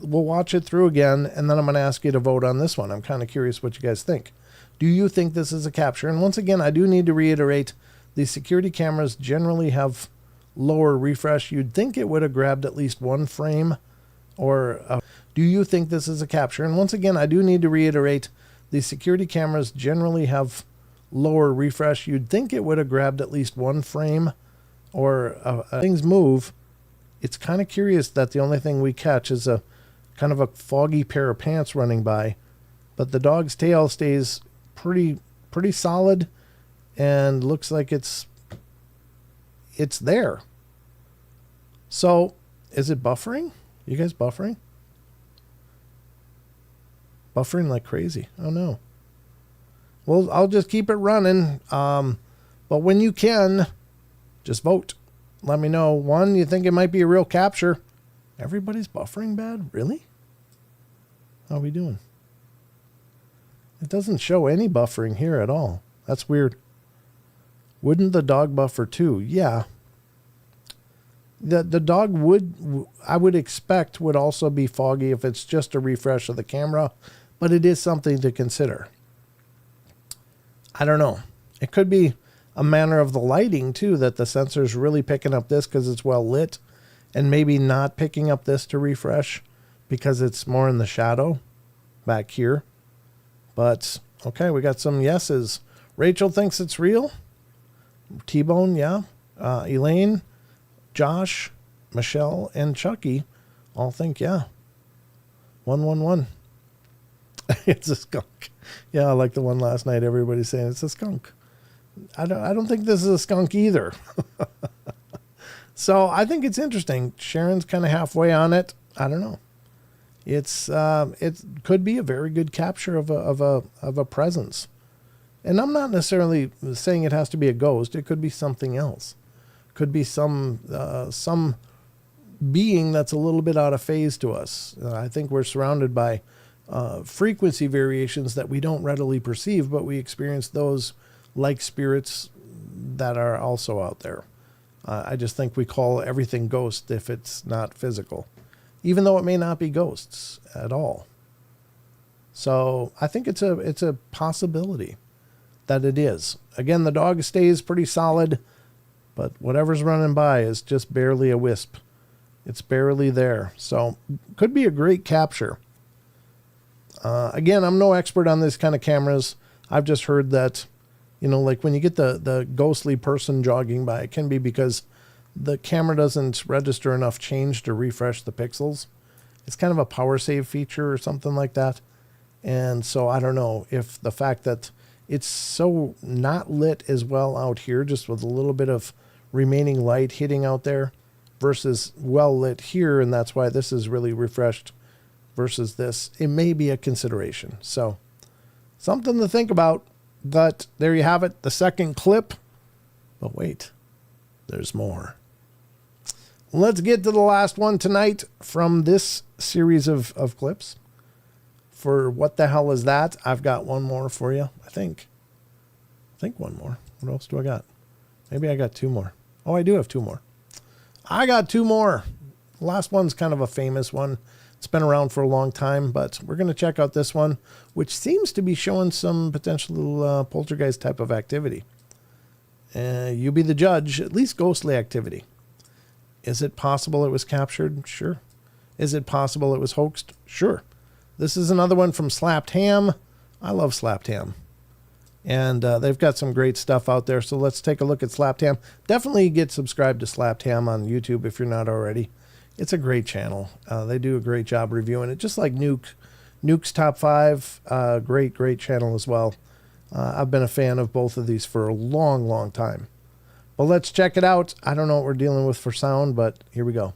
we'll watch it through again, and then I'm going to ask you to vote on this one. I'm kind of curious what you guys think. Do you think this is a capture? And once again, I do need to reiterate, the security cameras generally have lower refresh. You'd think it would have grabbed at least one frame. Do you think this is a capture? And once again, I do need to reiterate, the security cameras generally have lower refresh. You'd think it would have grabbed at least one frame things move. It's kind of curious that the only thing we catch is a kind of a foggy pair of pants running by, but the dog's tail stays pretty solid and looks like it's there. So is it buffering? You guys buffering? Buffering like crazy. Oh no. Well, I'll just keep it running. But when you can, just vote. Let me know. One, you think it might be a real capture? Everybody's buffering bad? Really? How are we doing? It doesn't show any buffering here at all. That's weird. Wouldn't the dog buffer too? Yeah. The dog would, I would expect, would also be foggy if it's just a refresh of the camera, but it is something to consider. I don't know. It could be a matter of the lighting too, that the sensor's really picking up this because it's well lit, and maybe not picking up this to refresh because it's more in the shadow back here. But okay, we got some yeses. Rachel thinks it's real. T-Bone, yeah. Elaine, Josh, Michelle, and Chucky all think, yeah. 111. It's a skunk. Yeah, I like the one last night. Everybody's saying it's a skunk. I don't think this is a skunk either. So I think it's interesting. Sharon's kind of halfway on it. I don't know. It could be a very good capture of a presence. And I'm not necessarily saying it has to be a ghost. It could be something else. Could be some being that's a little bit out of phase to us. I think we're surrounded by frequency variations that we don't readily perceive, but we experience those like spirits that are also out there. I just think we call everything ghost if it's not physical, even though it may not be ghosts at all. So I think it's a possibility that it is. Again, the dog stays pretty solid, but whatever's running by is just barely a wisp. It's barely there. So could be a great capture. Again, I'm no expert on this kind of cameras. I've just heard that, like when you get the ghostly person jogging by, it can be because the camera doesn't register enough change to refresh the pixels. It's kind of a power save feature or something like that. And so I don't know if the fact that it's so not lit as well out here, just with a little bit of remaining light hitting out there, versus well lit here, and that's why this is really refreshed versus this. It may be a consideration. So something to think about. But there you have it, the second clip. But wait, there's more. Let's get to the last one tonight from this series of clips. For what the hell is that? I've got one more for you, I think one more. What else do I got? Maybe I got two more. Oh, I do have two more. I got two more. The last one's kind of a famous one. It's been around for a long time, but we're going to check out this one, which seems to be showing some potential poltergeist type of activity. You be the judge. At least ghostly activity. Is it possible it was captured? Sure. Is it possible it was hoaxed? Sure. This is another one from Slapped Ham. I love Slapped Ham. And they've got some great stuff out there. So let's take a look at Slapped Ham. Definitely get subscribed to Slapped Ham on YouTube if you're not already. It's a great channel. They do a great job reviewing it. Just like Nuke's Top 5. Great channel as well. I've been a fan of both of these for a long time. Well, let's check it out. I don't know what we're dealing with for sound, but here we go.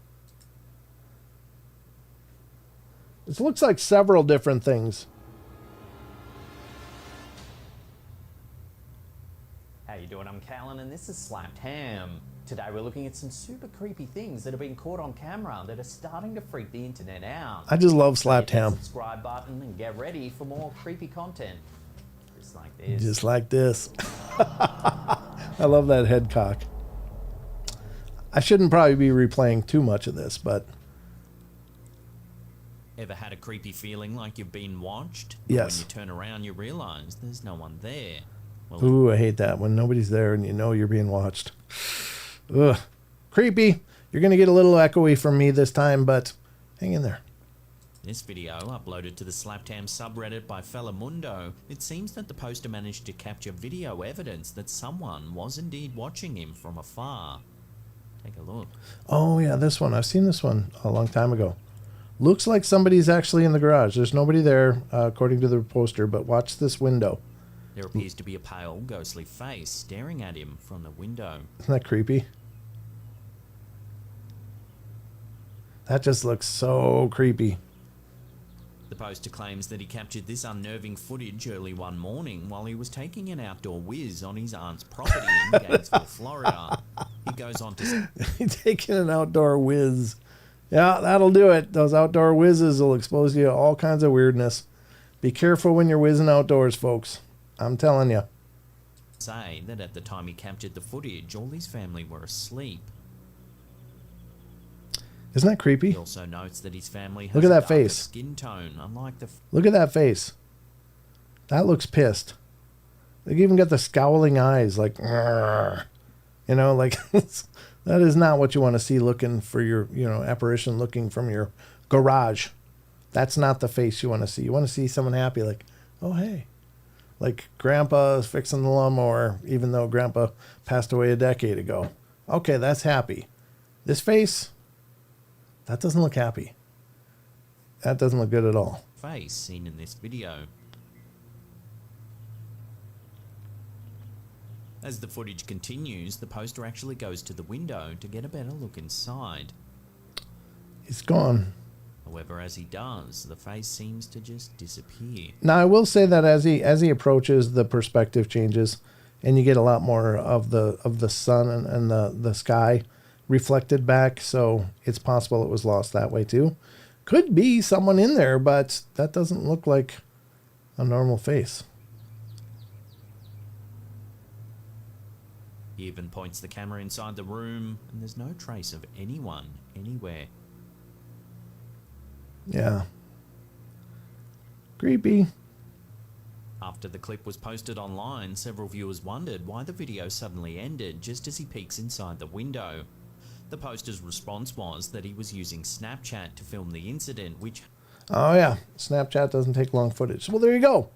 This looks like several different things. How you doing? I'm Callan and this is Slapped Ham. Today we're looking at some super creepy things that have been caught on camera that are starting to freak the internet out. I just love Slapped Hit that Ham. subscribe button and get ready for more creepy content. Just like this. Just like this. I love that head cock. I shouldn't probably be replaying too much of this, but... Ever had a creepy feeling like you've been watched? But yes. when you turn around you realise there's no one there. Well, ooh, I hate that. When nobody's there and you know you're being watched. Ugh. Creepy. You're going to get a little echoey from me this time, but hang in there. this video, uploaded to the Slapped Ham subreddit by Mundo, it seems that the poster managed to capture video evidence that someone was indeed watching him from afar. Take a look. Oh, yeah, this one. I've seen this one a long time ago. Looks like somebody's actually in the garage. There's nobody there, according to the poster, but watch this window. There appears to be a pale, ghostly face staring at him from the window. Isn't that creepy? That just looks so creepy. The poster claims that he captured this unnerving footage early one morning while he was taking an outdoor whiz on his aunt's property in Gainesville, Florida. He goes on to... Taking an outdoor whiz. Yeah, that'll do it. Those outdoor whizzes will expose you to all kinds of weirdness. Be careful when you're whizzing outdoors, folks. I'm telling you. say that at the time he captured the footage, all his family were asleep. Isn't that creepy? He also notes that his family has Look at a that darker face. skin tone, unlike the... Look at that face. That looks pissed. They even got the scowling eyes, like, "Argh." You know, like, that is not what you want to see looking for your, apparition looking from your garage. That's not the face you want to see. You want to see someone happy, like, oh, hey. Like Grandpa is fixing the lawnmower, even though Grandpa passed away a decade ago. Okay, that's happy. This face, that doesn't look happy. That doesn't look good at all. face seen in this video. As the footage continues, the poster actually goes to the window to get a better look inside. He's gone. However, as he does, the face seems to just disappear. Now, I will say that as he approaches, the perspective changes, and you get a lot more of the sun and the sky reflected back. So it's possible it was lost that way too. Could be someone in there, but that doesn't look like a normal face. He even points the camera inside the room, and there's no trace of anyone anywhere. Yeah. Creepy. After the clip was posted online, several viewers wondered why the video suddenly ended just as he peeks inside the window. The poster's response was that he was using Snapchat to film the incident, which... Oh, yeah. Snapchat doesn't take long footage. Well, there you go.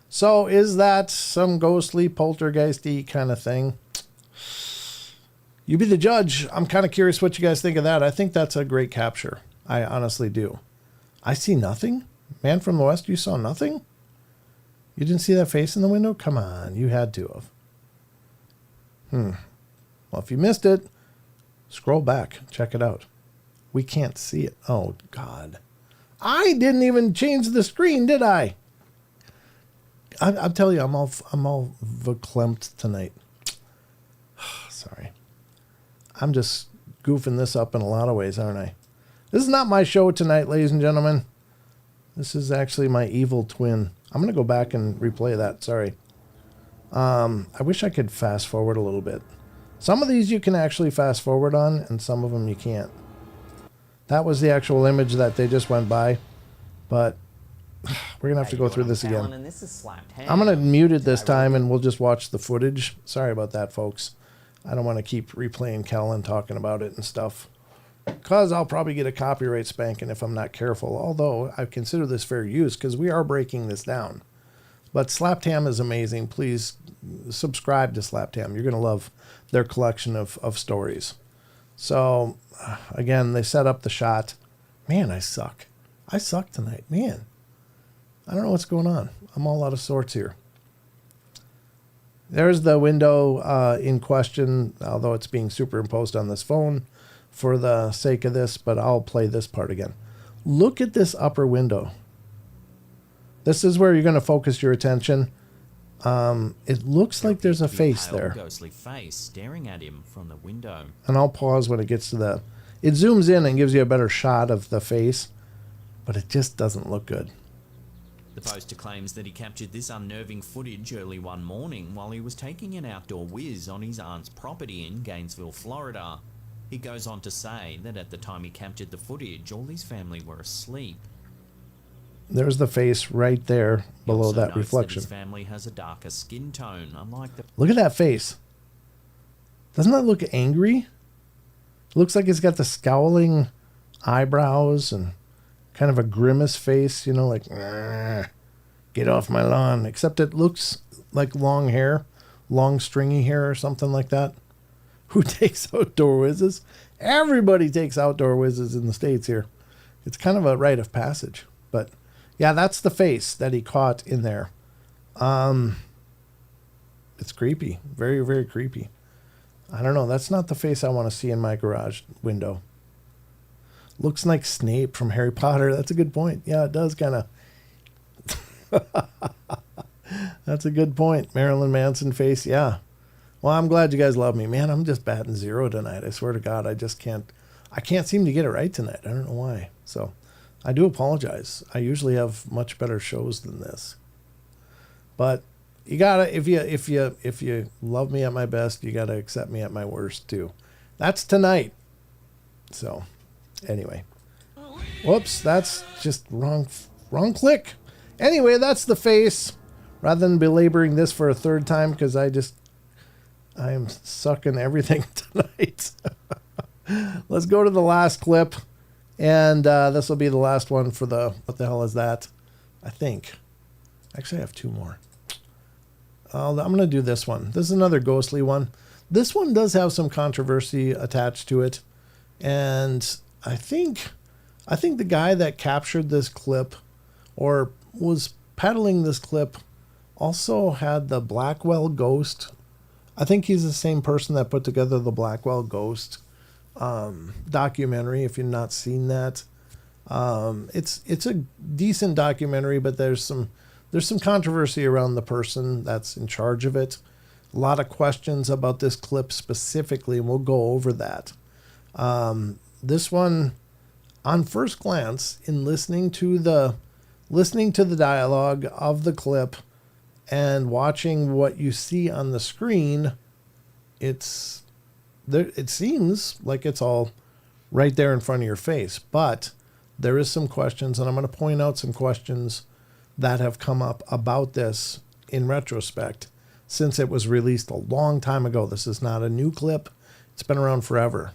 So is that some ghostly, poltergeisty kind of thing? You be the judge. I'm kind of curious what you guys think of that. I think that's a great capture. I honestly do. I see nothing. Man from the West, you saw nothing? You didn't see that face in the window? Come on, you had to have. Well, if you missed it, scroll back. Check it out. We can't see it. Oh, God. I didn't even change the screen, did I? I'll tell you, I'm all verklempt tonight. Sorry. I'm just goofing this up in a lot of ways, aren't I? This is not my show tonight, ladies and gentlemen. This is actually my evil twin. I'm going to go back and replay that. Sorry. I wish I could fast forward a little bit. Some of these you can actually fast forward on, and some of them you can't. That was the actual image that they just went by. But we're going to have to go through this again. I'm going to mute it this time, and we'll just watch the footage. Sorry about that, folks. I don't want to keep replaying Kellen talking about it and stuff. Because I'll probably get a copyright spanking if I'm not careful. Although I consider this fair use because we are breaking this down. But Slaptam is amazing. Please subscribe to Slaptam. You're going to love their collection of stories. So, again, they set up the shot. Man, I suck. I suck tonight. Man, I don't know what's going on. I'm all out of sorts here. There's the window in question, although it's being superimposed on this phone for the sake of this, but I'll play this part again. Look at this upper window. This is where you're going to focus your attention. It looks like there's a face there. Ghostly face staring at him from the window. And I'll pause when it gets to the... It zooms in and gives you a better shot of the face, but it just doesn't look good. The poster claims that he captured this unnerving footage early one morning while he was taking an outdoor whiz on his aunt's property in Gainesville, Florida. He goes on to say that at the time he captured the footage, all his family were asleep. There's the face right there below that reflection. That his family has a darker skin tone, unlike the... Look at that face. Doesn't that look angry? Looks like it's got the scowling eyebrows and kind of a grimace face, you know, like, get off my lawn. Except it looks like long hair, long stringy hair or something like that. Who takes outdoor whizzes? Everybody takes outdoor whizzes in the States here. It's kind of a rite of passage. But yeah, that's the face that he caught in there. It's creepy. Very, very creepy. I don't know. That's not the face I want to see in my garage window. Looks like Snape from Harry Potter. That's a good point. Yeah, it does kind of. That's a good point. Marilyn Manson face. Yeah. Well, I'm glad you guys love me. Man, I'm just batting zero tonight. I swear to God, I can't seem to get it right tonight. I don't know why. So I do apologize. I usually have much better shows than this. But you gotta, if you love me at my best, you gotta accept me at my worst too. That's tonight. So anyway. Whoops, that's just wrong click. Anyway, that's the face. Rather than belaboring this for a third time, because I am sucking everything tonight. Let's go to the last clip. And this will be the last one for the... What the hell is that? I think. Actually, I have two more. I'm going to do this one. This is another ghostly one. This one does have some controversy attached to it. And I think the guy that captured this clip or was peddling this clip also had the Blackwell Ghost. I think he's the same person that put together the Blackwell Ghost documentary. If you've not seen that, it's a decent documentary, but there's some controversy around the person that's in charge of it. A lot of questions about this clip specifically, and we'll go over that. This one, on first glance, in listening to the dialogue of the clip and watching what you see on the screen, it seems like it's all right there in front of your face. But there is some questions, and I'm going to point out some questions that have come up about this in retrospect since it was released a long time ago. This is not a new clip. It's been around forever.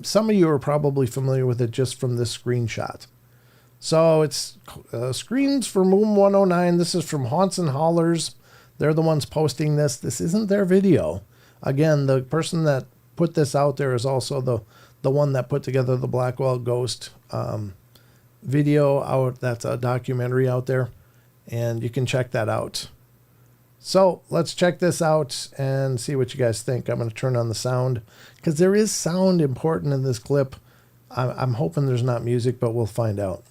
Some of you are probably familiar with it just from this screenshot. So it's screens for Moon 109. This is from Haunts and Hollers. They're the ones posting this. This isn't their video. Again, the person that put this out there is also the one that put together the Blackwell Ghost video out. That's a documentary out there, and you can check that out. So let's check this out and see what you guys think. I'm going to turn on the sound because there is sound important in this clip. I'm hoping there's not music, but we'll find out.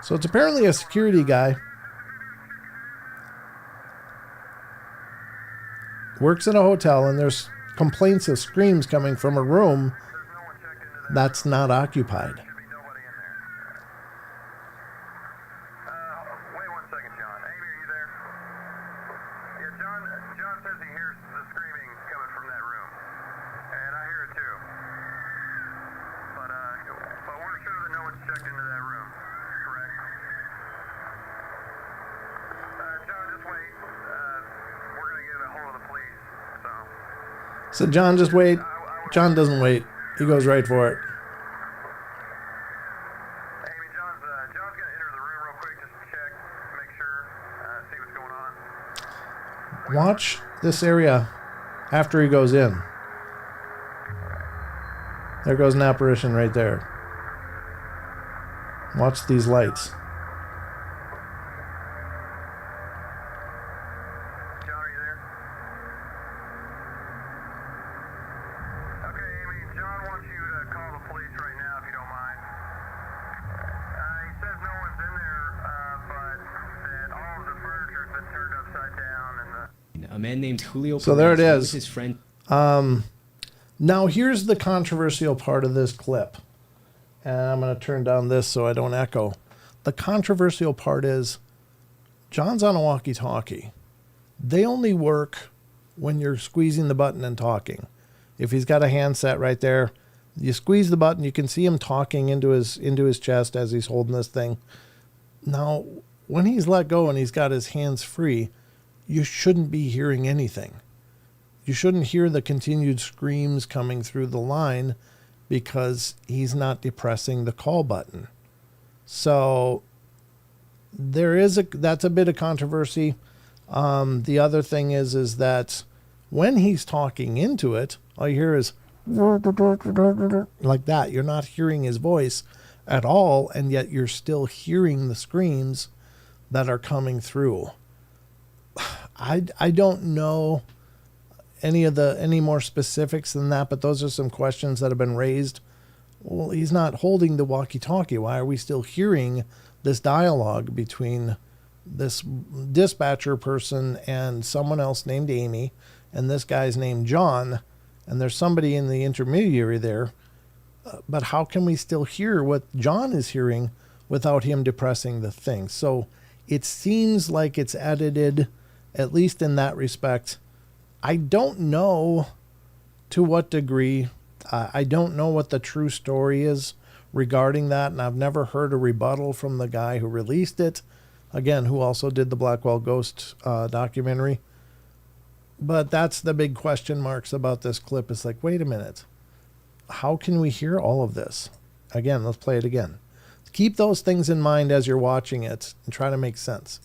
So it's apparently a security guy. Works in a hotel, and there's complaints of screams coming from a room that's not occupied. Wait 1 second, John. Amy, are you there? Yeah, John says he hears the screaming coming from that room. And I hear it too. But we're sure that no one's checked into that room. Correct? John, just wait. We're going to get a hold of the police. So John, just wait. John doesn't wait. He goes right for it. Amy, John's going to enter the room real quick just to check, make sure, see what's going on. Watch this area after he goes in. There goes an apparition right there. Watch these lights. John, are you there? Okay, Amy, John wants you to call the police right now if you don't mind. He says no one's in there, but that all of the furniture has been turned upside down and A man named Julio. So there it Perez is. with his friend. Now here's the controversial part of this clip. And I'm going to turn down this so I don't echo. The controversial part is John's on a walkie-talkie. They only work when you're squeezing the button and talking. If he's got a handset right there, you squeeze the button, you can see him talking into his chest as he's holding this thing. Now, when he's let go and he's got his hands free, you shouldn't be hearing anything. You shouldn't hear the continued screams coming through the line because he's not depressing the call button. So that's a bit of controversy. The other thing is that when he's talking into it, all you hear is like that. You're not hearing his voice at all, and yet you're still hearing the screams that are coming through. I don't know any more specifics than that, but those are some questions that have been raised. Well, he's not holding the walkie-talkie. Why are we still hearing this dialogue between this dispatcher person and someone else named Amy, and this guy's named John, and there's somebody in the intermediary there? But how can we still hear what John is hearing without him depressing the thing? So it seems like it's edited, at least in that respect. I don't know to what degree. I don't know what the true story is regarding that, and I've never heard a rebuttal from the guy who released it, again, who also did the Blackwell Ghost documentary. But that's the big question marks about this clip. It's like, wait a minute. How can we hear all of this? Again, let's play it again. Keep those things in mind as you're watching it and try to make sense.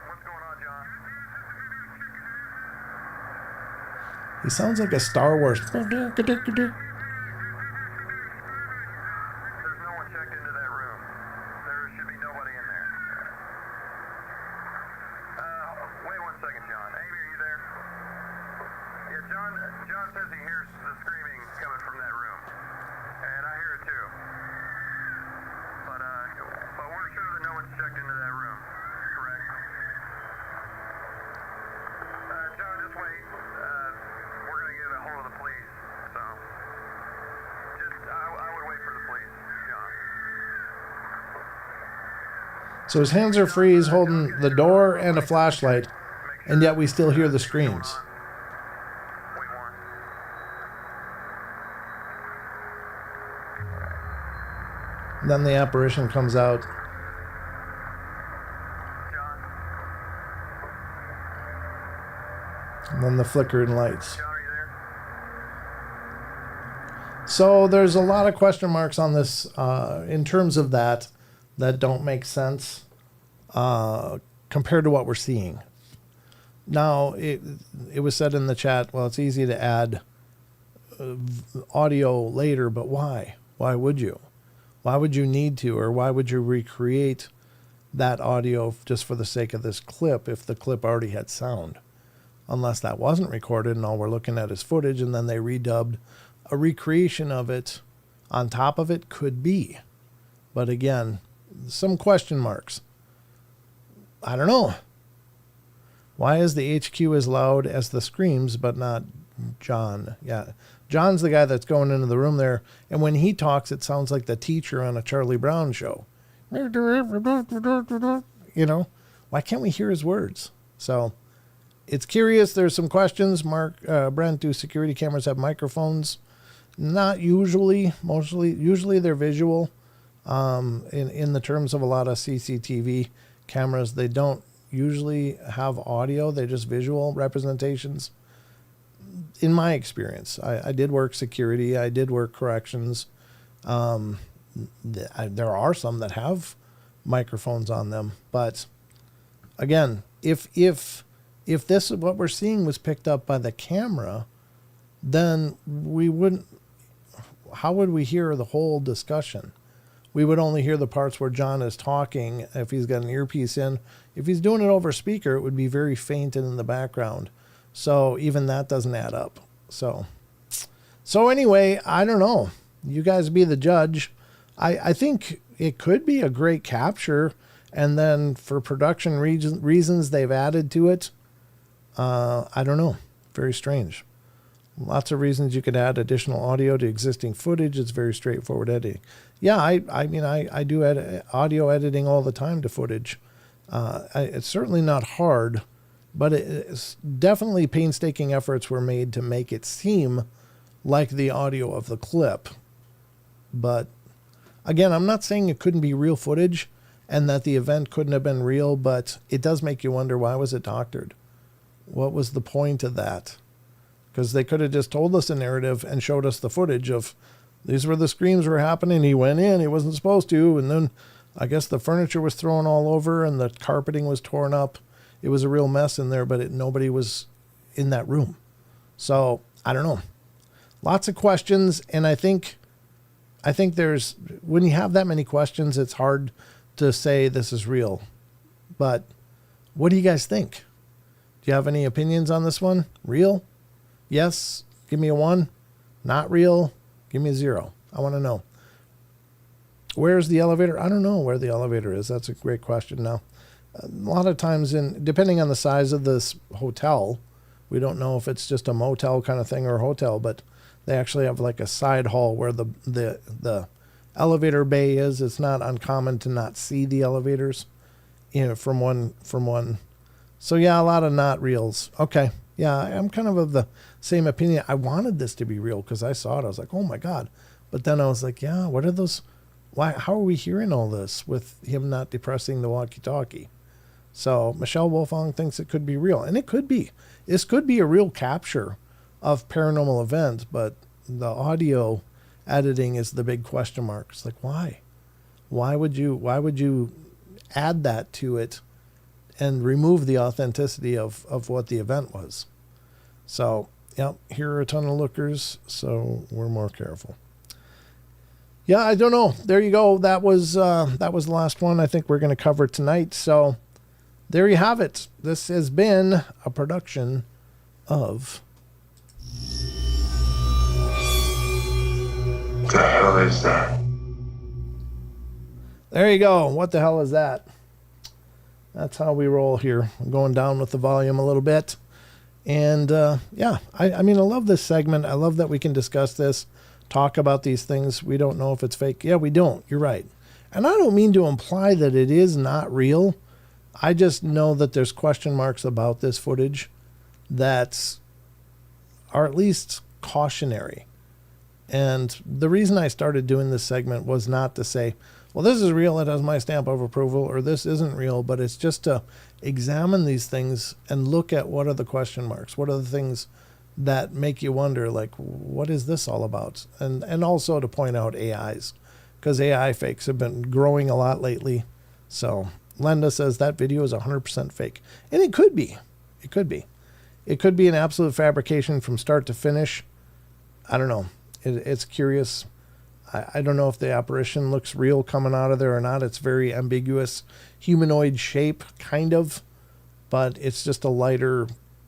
what's going on, John? He sounds like a Star Wars. There's no one checked into that room. There should be nobody in there. Wait 1 second, John. Amy, are you there? Yeah, John says he hears the screaming coming from that room. And I hear it too. But we're sure that no one's checked into that room. Correct? John, just wait. We're going to get a hold of the police. So, I would wait for the police, John. So his hands are free. He's holding the door and a flashlight, and yet we still hear the screams. Wait one. Then the apparition comes out. John, And then the flickering lights. John, are you there? So there's a lot of question marks on this in terms of that don't make sense compared to what we're seeing. Now, it was said in the chat, well, it's easy to add audio later, but why? Why would you? Why would you need to, or why would you recreate that audio just for the sake of this clip if the clip already had sound? Unless that wasn't recorded and all we're looking at is footage, and then they redubbed a recreation of it on top of it, could be. But again, some question marks. I don't know. Why is the HQ as loud as the screams, but not John? Yeah. John's the guy that's going into the room there, and when he talks, it sounds like the teacher on a Charlie Brown show. You know, why can't we hear his words? So it's curious. There's some questions. Brent, do security cameras have microphones? Not usually. Usually they're visual. In the terms of a lot of CCTV cameras, they don't usually have audio. They're just visual representations. In my experience, I did work security. I did work corrections. There are some that have microphones on them, but again, if this what we're seeing was picked up by the camera, then we wouldn't. How would we hear the whole discussion? We would only hear the parts where John is talking. If he's got an earpiece in, if he's doing it over speaker, it would be very faint and in the background. So even that doesn't add up. So anyway, I don't know. You guys be the judge. I think it could be a great capture, and then for production reasons they've added to it. I don't know. Very strange. Lots of reasons you could add additional audio to existing footage. It's very straightforward editing. Yeah, I mean, I do audio editing all the time to footage. It's certainly not hard, but it's definitely painstaking efforts were made to make it seem like the audio of the clip. But again, I'm not saying it couldn't be real footage and that the event couldn't have been real, but it does make you wonder, why was it doctored? What was the point of that? Because they could have just told us a narrative and showed us the footage of these were the screams were happening. He went in, he wasn't supposed to. And then I guess the furniture was thrown all over and the carpeting was torn up. It was a real mess in there, but nobody was in that room. So I don't know. Lots of questions. And I think there's, when you have that many questions, it's hard to say this is real. But what do you guys think? Do you have any opinions on this one? Real? Yes. Give me a 1. Not real. Give me a 0. I want to know. Where's the elevator? I don't know where the elevator is. That's a great question. Now, a lot of times, depending on the size of this hotel, we don't know if it's just a motel kind of thing or a hotel, but they actually have like a side hall where the elevator bay is. It's not uncommon to not see the elevators, from one. So yeah, a lot of not reals. Okay. Yeah, I'm kind of the same opinion. I wanted this to be real because I saw it. I was like, oh my God. But then I was like, yeah, what are those? Why? How are we hearing all this with him not depressing the walkie-talkie? So Michelle Wolfong thinks it could be real. And it could be. This could be a real capture of paranormal events, but the audio editing is the big question mark. It's like, why? Why would you add that to it and remove the authenticity of what the event was? So, yeah, here are a ton of lookers, so we're more careful. Yeah, I don't know. There you go. That was the last one I think we're going to cover tonight. So there you have it. This has been a production of... What the hell is that? There you go. What the hell is that? That's how we roll here. I'm going down with the volume a little bit. And yeah, I mean, I love this segment. I love that we can discuss this, talk about these things. We don't know if it's fake. Yeah, we don't. You're right. And I don't mean to imply that it is not real. I just know that there's question marks about this footage that are at least cautionary. And the reason I started doing this segment was not to say, well, this is real, it has my stamp of approval, or this isn't real, but it's just to examine these things and look at what are the question marks, what are the things that make you wonder, like, what is this all about? And also to point out AIs, because AI fakes have been growing a lot lately. So Lenda says that video is 100% fake. And it could be. It could be. It could be an absolute fabrication from start to finish. I don't know. It's curious. I don't know if the apparition looks real coming out of there or not. It's very ambiguous humanoid shape, kind of, but it's just a lighter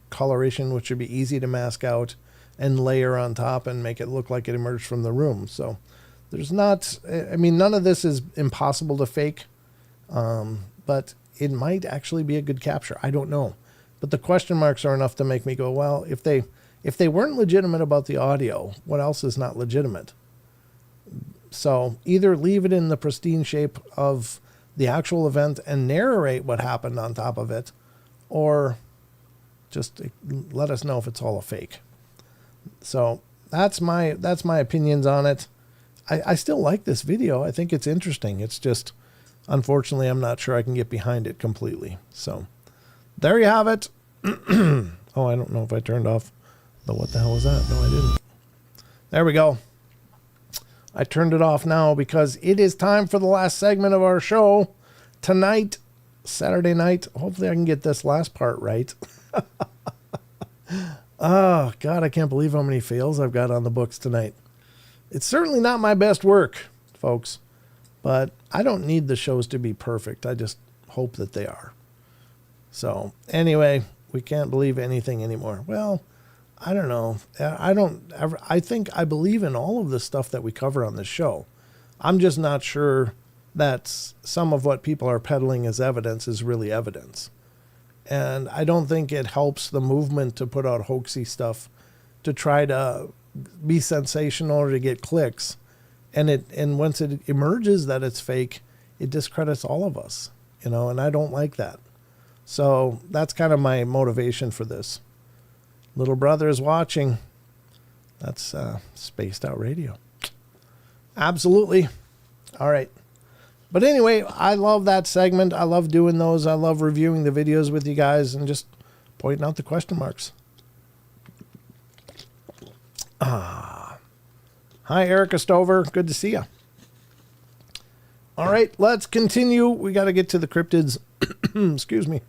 coloration, which would be easy to mask out and layer on top and make it look like it emerged from the room. So there's not, I mean, none of this is impossible to fake, but it might actually be a good capture. I don't know. But the question marks are enough to make me go, well, if they weren't legitimate about the audio, what else is not legitimate? So either leave it in the pristine shape of the actual event and narrate what happened on top of it, or just let us know if it's all a fake. So that's my opinions on it. I still like this video. I think it's interesting. It's just, unfortunately, I'm not sure I can get behind it completely. So there you have it. Oh, I don't know if I turned off the what the hell was that? No, I didn't. There we go. I turned it off now because it is time for the last segment of our show tonight, Saturday night. Hopefully I can get this last part right. Oh, God, I can't believe how many fails I've got on the books tonight. It's certainly not my best work, folks, but I don't need the shows to be perfect. I just hope that they are. So anyway, we can't believe anything anymore. Well, I don't know. I think I believe in all of the stuff that we cover on this show. I'm just not sure that some of what people are peddling as evidence is really evidence. And I don't think it helps the movement to put out hoaxy stuff to try to be sensational or to get clicks. And once it emerges that it's fake, it discredits all of us, and I don't like that. So that's kind of my motivation for this. Little brother is watching. That's Spaced Out Radio. Absolutely. All right. But anyway, I love that segment. I love doing those. I love reviewing the videos with you guys and just pointing out the question marks. Hi, Erica Stover. Good to see you. All right, let's continue. We got to get to the cryptids. Excuse me.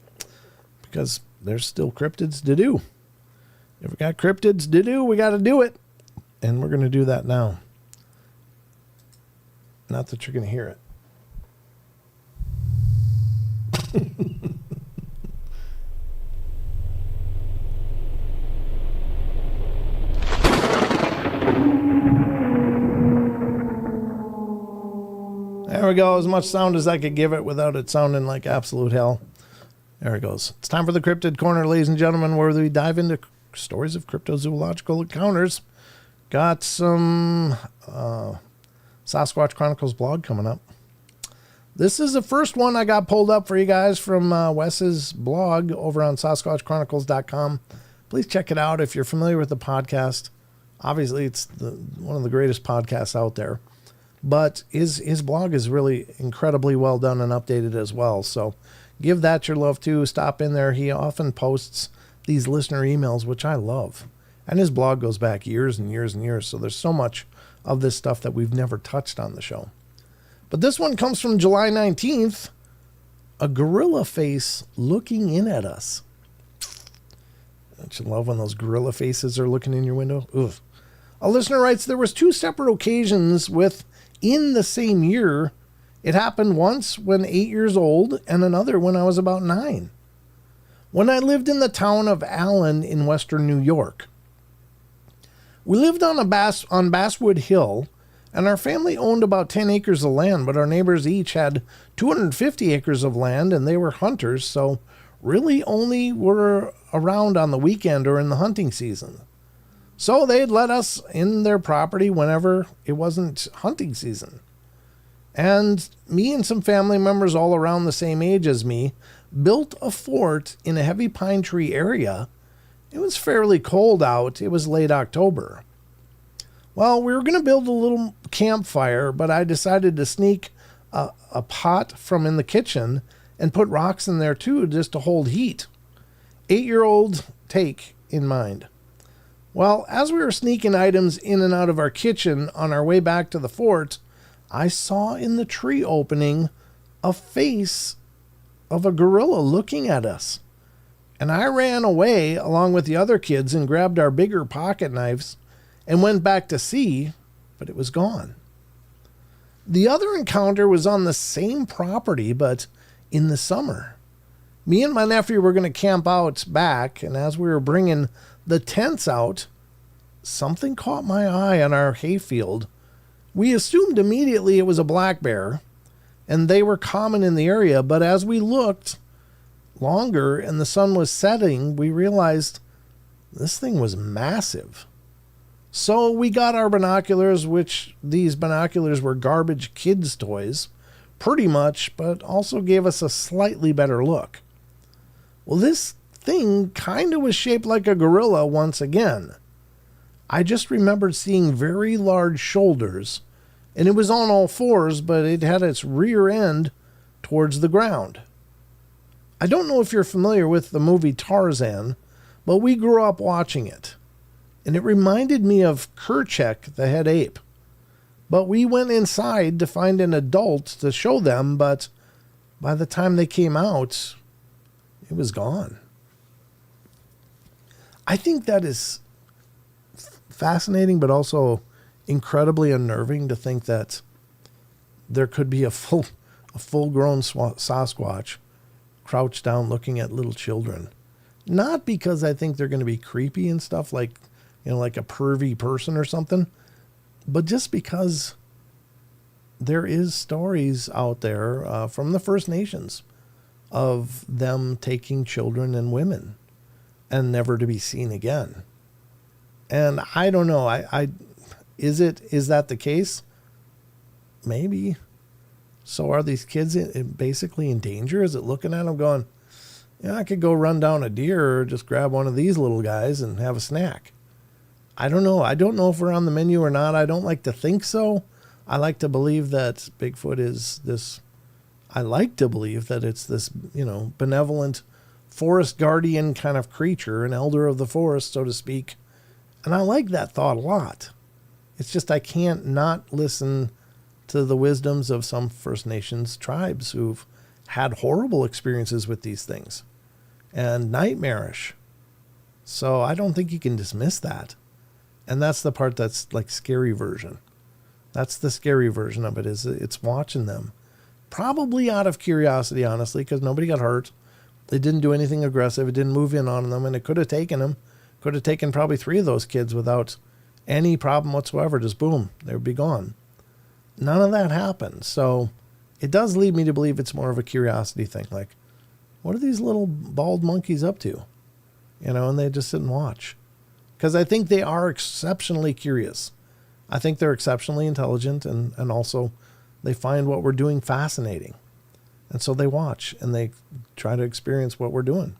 Because there's still cryptids to do. If we got cryptids to do, we got to do it. And we're going to do that now. Not that you're going to hear it. There we go. As much sound as I could give it without it sounding like absolute hell. There it goes. It's time for the Cryptid Corner, ladies and gentlemen, where we dive into stories of cryptozoological encounters. Got some Sasquatch Chronicles blog coming up. This is the first one I got pulled up for you guys from Wes's blog over on SasquatchChronicles.com. Please check it out if you're familiar with the podcast. Obviously, it's one of the greatest podcasts out there. But his blog is really incredibly well done and updated as well. So give that your love too. Stop in there. He often posts these listener emails, which I love. And his blog goes back years and years and years. So there's so much of this stuff that we've never touched on the show. But this one comes from July 19th. A gorilla face looking in at us. Don't you love when those gorilla faces are looking in your window? Ugh. A listener writes, there was 2 separate occasions within the same year. It happened once when 8 years old and another when I was about 9. When I lived in the town of Allen in western New York. We lived on Basswood Hill, and our family owned about 10 acres of land, but our neighbors each had 250 acres of land, and they were hunters, so really only were around on the weekend or in the hunting season. So they'd let us in their property whenever it wasn't hunting season. And me and some family members all around the same age as me built a fort in a heavy pine tree area. It was fairly cold out. It was late October. Well, we were going to build a little campfire, but I decided to sneak a pot from in the kitchen and put rocks in there too, just to hold heat. 8-year-old take in mind. Well, as we were sneaking items in and out of our kitchen on our way back to the fort, I saw in the tree opening a face of a gorilla looking at us. And I ran away along with the other kids and grabbed our bigger pocket knives and went back to see, but it was gone. The other encounter was on the same property, but in the summer. Me and my nephew were going to camp out back, and as we were bringing the tents out, something caught my eye on our hayfield. We assumed immediately it was a black bear, and they were common in the area, but as we looked longer and the sun was setting, we realized this thing was massive. So we got our binoculars, which these binoculars were garbage kids' toys, pretty much, but also gave us a slightly better look. Well, this thing kind of was shaped like a gorilla once again. I just remembered seeing very large shoulders, and it was on all fours, but it had its rear end towards the ground. I don't know if you're familiar with the movie Tarzan, but we grew up watching it. And it reminded me of Kerchak, the head ape. But we went inside to find an adult to show them, but by the time they came out, it was gone. I think that is fascinating, but also incredibly unnerving to think that there could be a full-grown Sasquatch crouched down looking at little children. Not because I think they're going to be creepy and stuff like, like a pervy person or something, but just because there is stories out there from the First Nations of them taking children and women and never to be seen again. And I don't know. Is that the case? Maybe. So are these kids basically in danger? Is it looking at them going, I could go run down a deer or just grab one of these little guys and have a snack? I don't know. I don't know if we're on the menu or not. I don't like to think so. I like to believe that Bigfoot is this. I like to believe that it's this, benevolent forest guardian kind of creature, an elder of the forest, so to speak. And I like that thought a lot. It's just I can't not listen to the wisdoms of some First Nations tribes who've had horrible experiences with these things and nightmarish. So I don't think you can dismiss that. And that's the part that's like scary version. That's the scary version of it, is it's watching them. Probably out of curiosity, honestly, because nobody got hurt. It didn't do anything aggressive. It didn't move in on them, and it could have taken them. Could have taken probably 3 of those kids without any problem whatsoever. Just boom, they would be gone. None of that happened. So it does lead me to believe it's more of a curiosity thing. Like, what are these little bald monkeys up to? And they just sit and watch. Because I think they are exceptionally curious. I think they're exceptionally intelligent, and also they find what we're doing fascinating. And so they watch and they try to experience what we're doing.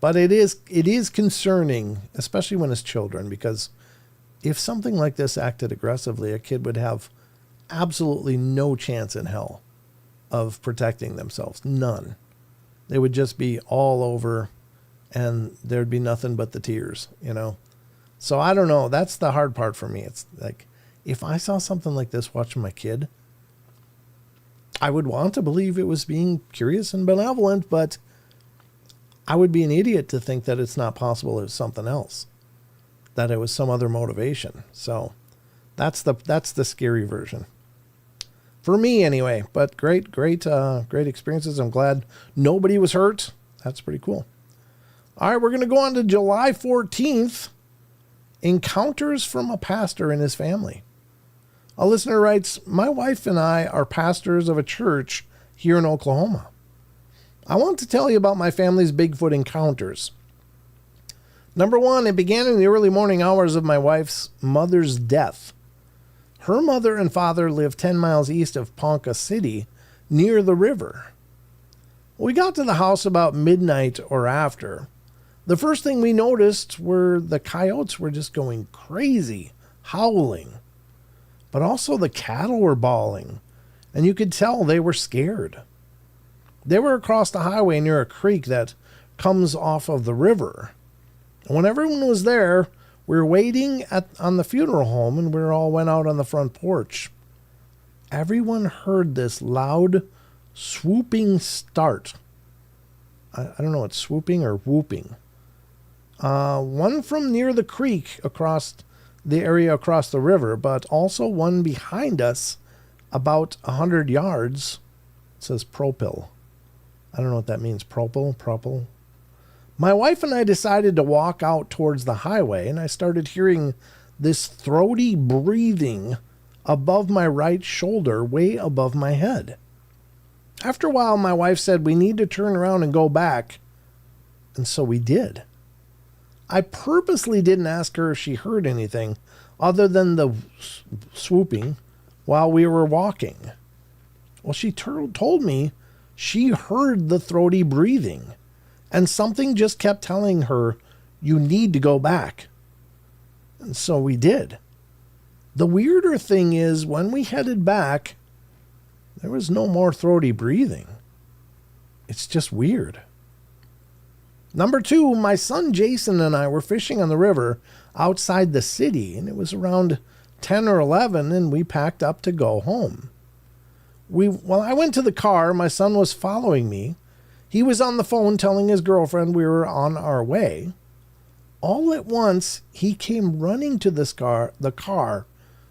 But it is concerning, especially when it's children, because if something like this acted aggressively, a kid would have absolutely no chance in hell of protecting themselves. None. They would just be all over, and there'd be nothing but the tears, So I don't know. That's the hard part for me. It's like, if I saw something like this watching my kid, I would want to believe it was being curious and benevolent, but I would be an idiot to think that it's not possible it was something else, that it was some other motivation. So that's the scary version. For me anyway, but great experiences. I'm glad nobody was hurt. That's pretty cool. All right, we're going to go on to July 14th. Encounters from a pastor and his family. A listener writes, my wife and I are pastors of a church here in Oklahoma. I want to tell you about my family's Bigfoot encounters. Number 1, it began in the early morning hours of my wife's mother's death. Her mother and father live 10 miles east of Ponca City, near the river. We got to the house about midnight or after. The first thing we noticed were the coyotes were just going crazy, howling. But also the cattle were bawling, and you could tell they were scared. They were across the highway near a creek that comes off of the river. And when everyone was there, we were waiting on the funeral home, and we all went out on the front porch. Everyone heard this loud, swooping start. I don't know, it's swooping or whooping. One from near the creek across the area across the river, but also one behind us about 100 yards. It says propel. I don't know what that means. Propel. My wife and I decided to walk out towards the highway, and I started hearing this throaty breathing above my right shoulder, way above my head. After a while, my wife said we need to turn around and go back, and so we did. I purposely didn't ask her if she heard anything other than the swooping while we were walking. Well, she told me she heard the throaty breathing, and something just kept telling her, you need to go back. And so we did. The weirder thing is, when we headed back, there was no more throaty breathing. It's just weird. Number 2, my son Jason and I were fishing on the river outside the city, and it was around 10 or 11, and we packed up to go home. While I went to the car, my son was following me. He was on the phone telling his girlfriend we were on our way. All at once, he came running to the car,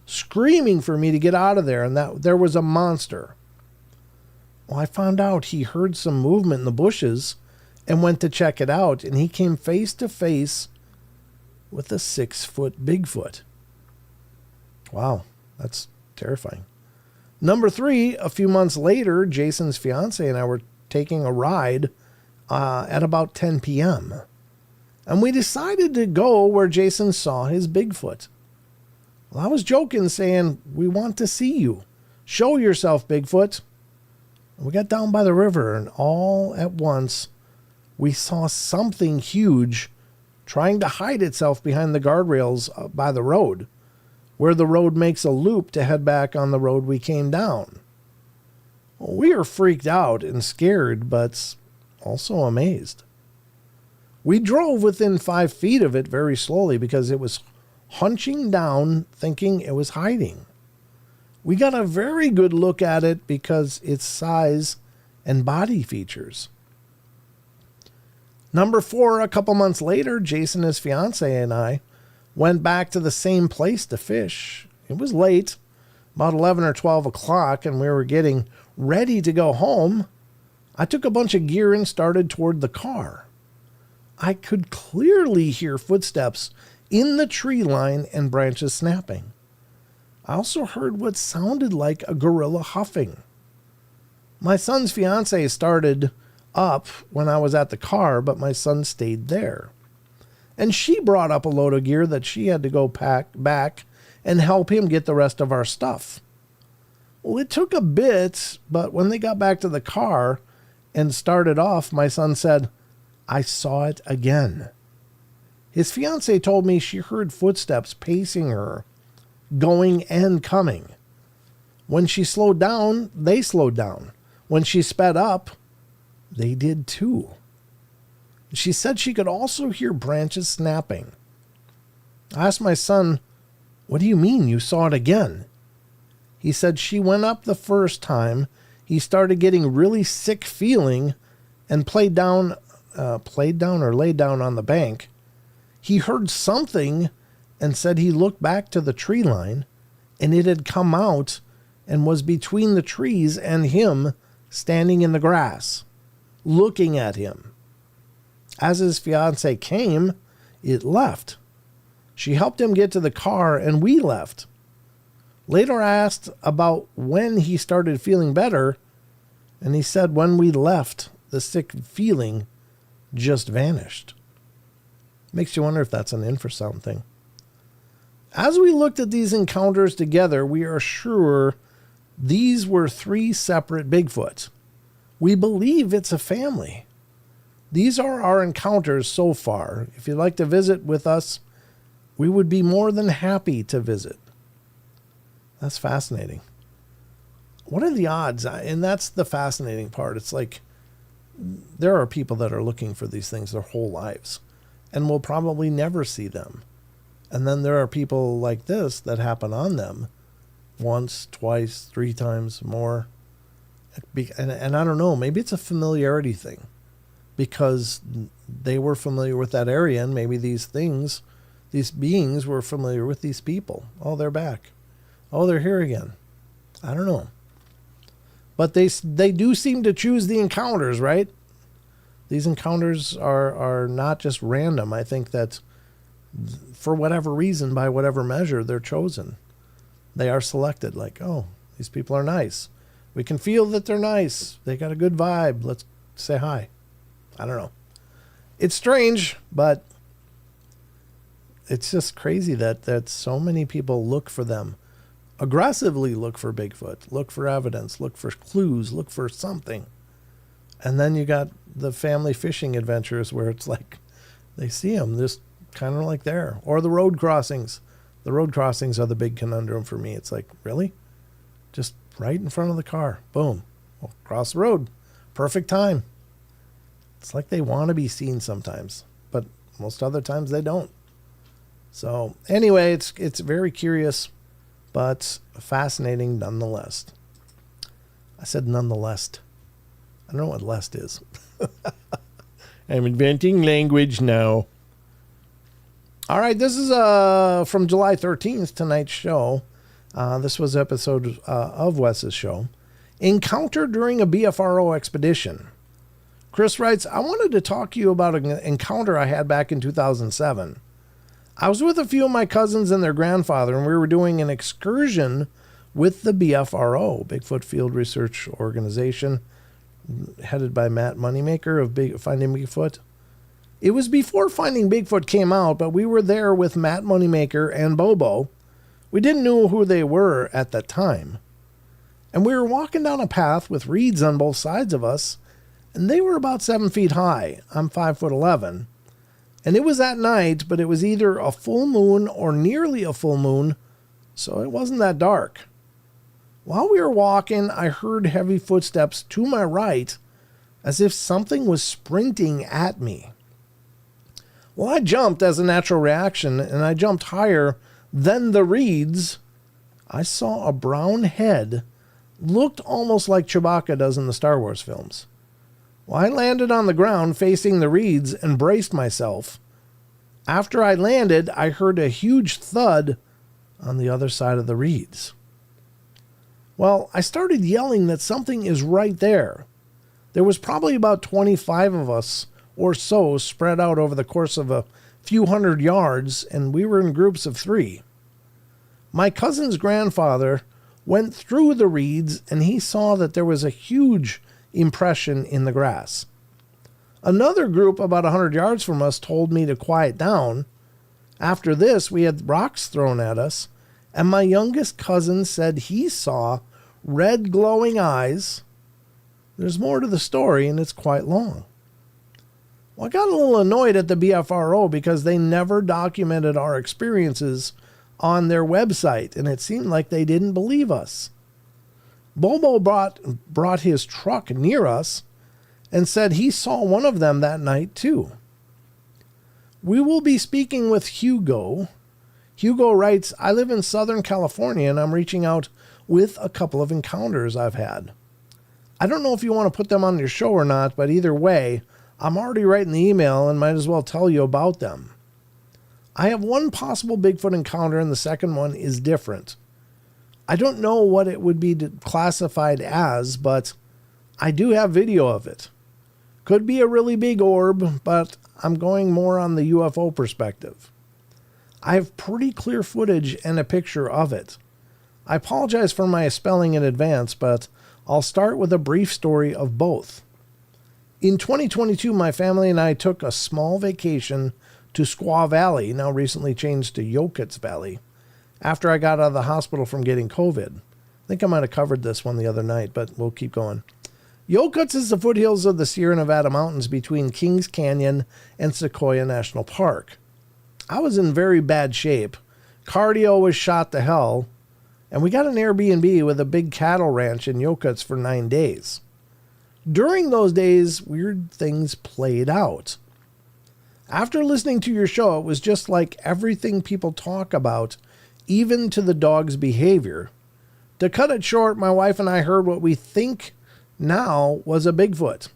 screaming for me to get out of there and that there was a monster. Well, I found out he heard some movement in the bushes and went to check it out, and he came face to face with a 6-foot Bigfoot. Wow, that's terrifying. Number 3, a few months later, Jason's fiance and I were taking a ride at about 10 p.m. And we decided to go where Jason saw his Bigfoot. Well, I was joking, saying, "We want to see you. Show yourself, Bigfoot." And we got down by the river, and all at once, we saw something huge trying to hide itself behind the guardrails by the road, where the road makes a loop to head back on the road we came down. Well, we were freaked out and scared, but also amazed. We drove within 5 feet of it very slowly because it was hunching down, thinking it was hiding. We got a very good look at it because its size and body features. Number 4, a couple months later, Jason, his fiance, and I went back to the same place to fish. It was late, about 11 or 12 o'clock, and we were getting ready to go home. I took a bunch of gear and started toward the car. I could clearly hear footsteps in the tree line and branches snapping. I also heard what sounded like a gorilla huffing. My son's fiance started up when I was at the car, but my son stayed there. And she brought up a load of gear that she had to go pack back and help him get the rest of our stuff. Well, it took a bit, but when they got back to the car and started off, my son said, "I saw it again." His fiancée told me she heard footsteps pacing her, going and coming. When she slowed down, they slowed down. When she sped up, they did too. She said she could also hear branches snapping. I asked my son, "What do you mean you saw it again?" He said she went up the first time. He started getting really sick feeling and laid down on the bank. He heard something and said he looked back to the tree line and it had come out and was between the trees and him standing in the grass, looking at him. As his fiance came, it left. She helped him get to the car and we left. Later I asked about when he started feeling better, and he said when we left, the sick feeling just vanished. Makes you wonder if that's an infrasound thing. As we looked at these encounters together, we are sure these were 3 separate Bigfoots. We believe it's a family. These are our encounters so far. If you'd like to visit with us, we would be more than happy to visit. That's fascinating. What are the odds? And that's the fascinating part. It's like there are people that are looking for these things their whole lives and will probably never see them. And then there are people like this that happen on them once, twice, 3 times more. And I don't know, maybe it's a familiarity thing because they were familiar with that area and maybe these beings were familiar with these people. Oh, they're back. Oh, they're here again. I don't know. But they do seem to choose the encounters, right? These encounters are not just random. I think that for whatever reason, by whatever measure, they're chosen. They are selected. Like, oh, these people are nice. We can feel that they're nice. They got a good vibe. Let's say hi. I don't know. It's strange, but it's just crazy that so many people look for them. Aggressively look for Bigfoot, look for evidence, look for clues, look for something. And then you got the family fishing adventures where it's like they see them just kind of like there. Or the road crossings. The road crossings are the big conundrum for me. It's like, really? Just right in front of the car. Boom. Well, cross the road. Perfect time. It's like they want to be seen sometimes, but most other times they don't. So anyway, it's very curious, but fascinating nonetheless. I said nonetheless. I don't know what lest is. I'm inventing language now. All right, this is from July 13th, tonight's show. This was an episode of Wes's show. Encounter during a BFRO expedition. Chris writes, I wanted to talk to you about an encounter I had back in 2007. I was with a few of my cousins and their grandfather, and we were doing an excursion with the BFRO, Bigfoot Field Research Organization, headed by Matt Moneymaker of Finding Bigfoot. It was before Finding Bigfoot came out, but we were there with Matt Moneymaker and Bobo. We didn't know who they were at the time. And we were walking down a path with reeds on both sides of us, and they were about 7 feet high. I'm 5'11". And it was at night, but it was either a full moon or nearly a full moon, so it wasn't that dark. While we were walking, I heard heavy footsteps to my right, as if something was sprinting at me. Well, I jumped as a natural reaction, and I jumped higher than the reeds. I saw a brown head, looked almost like Chewbacca does in the Star Wars films. Well, I landed on the ground facing the reeds and braced myself. After I landed, I heard a huge thud on the other side of the reeds. Well, I started yelling that something is right there. There was probably about 25 of us or so spread out over the course of a few hundred yards, and we were in groups of 3. My cousin's grandfather went through the reeds, and he saw that there was a huge impression in the grass. Another group about 100 yards from us told me to quiet down. After this, we had rocks thrown at us, and my youngest cousin said he saw red glowing eyes. There's more to the story, and it's quite long. Well, I got a little annoyed at the BFRO because they never documented our experiences on their website, and it seemed like they didn't believe us. Bobo brought his truck near us and said he saw one of them that night too. We will be speaking with Hugo. Hugo writes, I live in Southern California and I'm reaching out with a couple of encounters I've had. I don't know if you want to put them on your show or not, but either way, I'm already writing the email and might as well tell you about them. I have one possible Bigfoot encounter and the second one is different. I don't know what it would be classified as, but I do have video of it. Could be a really big orb, but I'm going more on the UFO perspective. I have pretty clear footage and a picture of it. I apologize for my spelling in advance, but I'll start with a brief story of both. In 2022, my family and I took a small vacation to Squaw Valley, now recently changed to Yokuts Valley, after I got out of the hospital from getting COVID. I think I might have covered this one the other night, but we'll keep going. Yokuts is the foothills of the Sierra Nevada mountains between Kings Canyon and Sequoia National Park. I was in very bad shape. Cardio was shot to hell, and we got an Airbnb with a big cattle ranch in Yokuts for 9 days. During those days, weird things played out. After listening to your show, it was just like everything people talk about, even to the dog's behavior. To cut it short, my wife and I heard what we think now was a Bigfoot.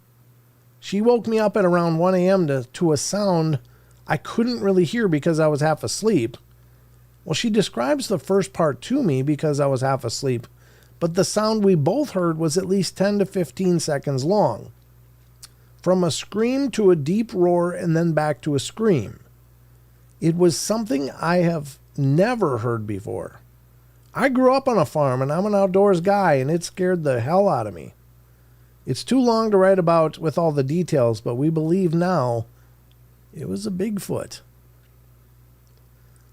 She woke me up at around 1 a.m. to a sound I couldn't really hear because I was half asleep. Well, she describes the first part to me because I was half asleep, but the sound we both heard was at least 10 to 15 seconds long. From a scream to a deep roar and then back to a scream. It was something I have never heard before. I grew up on a farm and I'm an outdoors guy, and it scared the hell out of me. It's too long to write about with all the details, but we believe now it was a Bigfoot.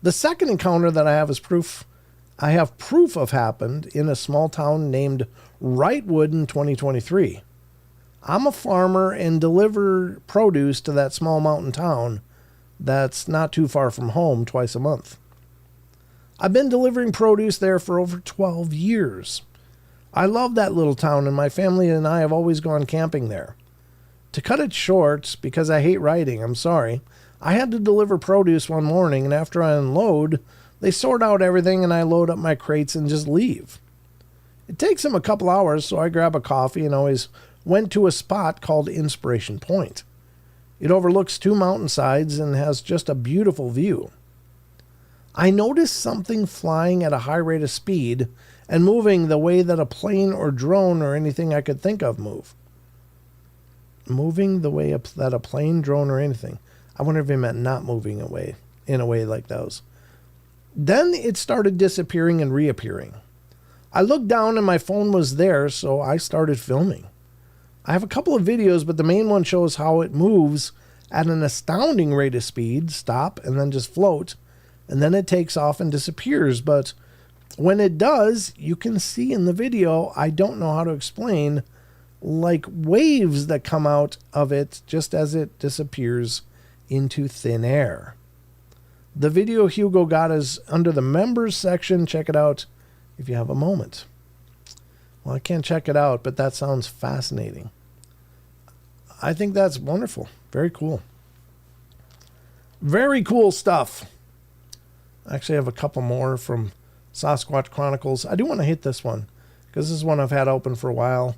The second encounter that I have proof of happened in a small town named Wrightwood in 2023. I'm a farmer and deliver produce to that small mountain town that's not too far from home twice a month. I've been delivering produce there for over 12 years. I love that little town, and my family and I have always gone camping there. To cut it short, because I hate writing, I'm sorry, I had to deliver produce one morning, and after I unload, they sort out everything and I load up my crates and just leave. It takes them a couple hours, so I grab a coffee and always went to a spot called Inspiration Point. It overlooks 2 mountainsides and has just a beautiful view. I noticed something flying at a high rate of speed and moving the way that a plane or drone or anything I could think of move. Moving the way that a plane, drone, or anything. I wonder if he meant not moving away in a way like those. Then it started disappearing and reappearing. I looked down and my phone was there, so I started filming. I have a couple of videos, but the main one shows how it moves at an astounding rate of speed, stop, and then just float, and then it takes off and disappears. But when it does, you can see in the video, I don't know how to explain, like waves that come out of it just as it disappears into thin air. The video Hugo got is under the members section. Check it out if you have a moment. Well, I can't check it out, but that sounds fascinating. I think that's wonderful. Very cool. Very cool stuff. I actually have a couple more from Sasquatch Chronicles. I do want to hit this one because this is one I've had open for a while.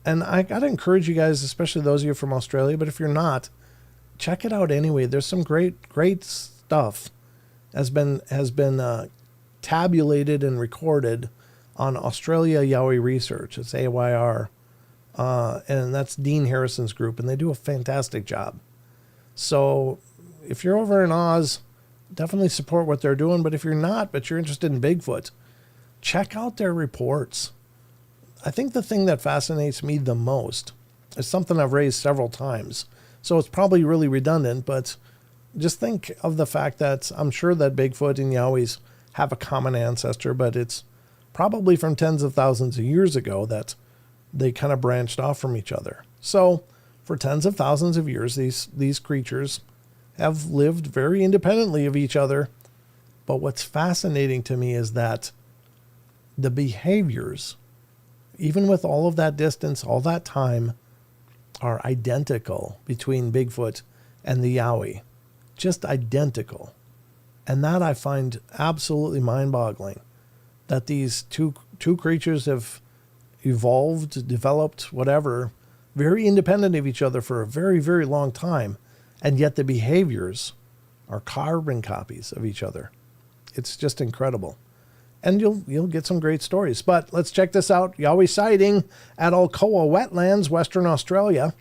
And I got to encourage you guys, especially those of you from Australia, but if you're not, check it out anyway. There's some great stuff has been tabulated and recorded on Australia Yowie Research. It's AYR. And that's Dean Harrison's group, and they do a fantastic job. So if you're over in Oz, definitely support what they're doing. But if you're not, but you're interested in Bigfoot, check out their reports. I think the thing that fascinates me the most is something I've raised several times. So it's probably really redundant, but just think of the fact that I'm sure that Bigfoot and Yowies have a common ancestor, but it's probably from tens of thousands of years ago that they kind of branched off from each other. So for tens of thousands of years, these creatures have lived very independently of each other. But what's fascinating to me is that the behaviors, even with all of that distance, all that time, are identical between Bigfoot and the Yowie. Just identical. And that I find absolutely mind-boggling, that these two creatures have evolved, developed, whatever, very independent of each other for a very, very long time, and yet the behaviors are carbon copies of each other. It's just incredible. And you'll get some great stories. But let's check this out. Yowie sighting at Alcoa Wetlands, Western Australia.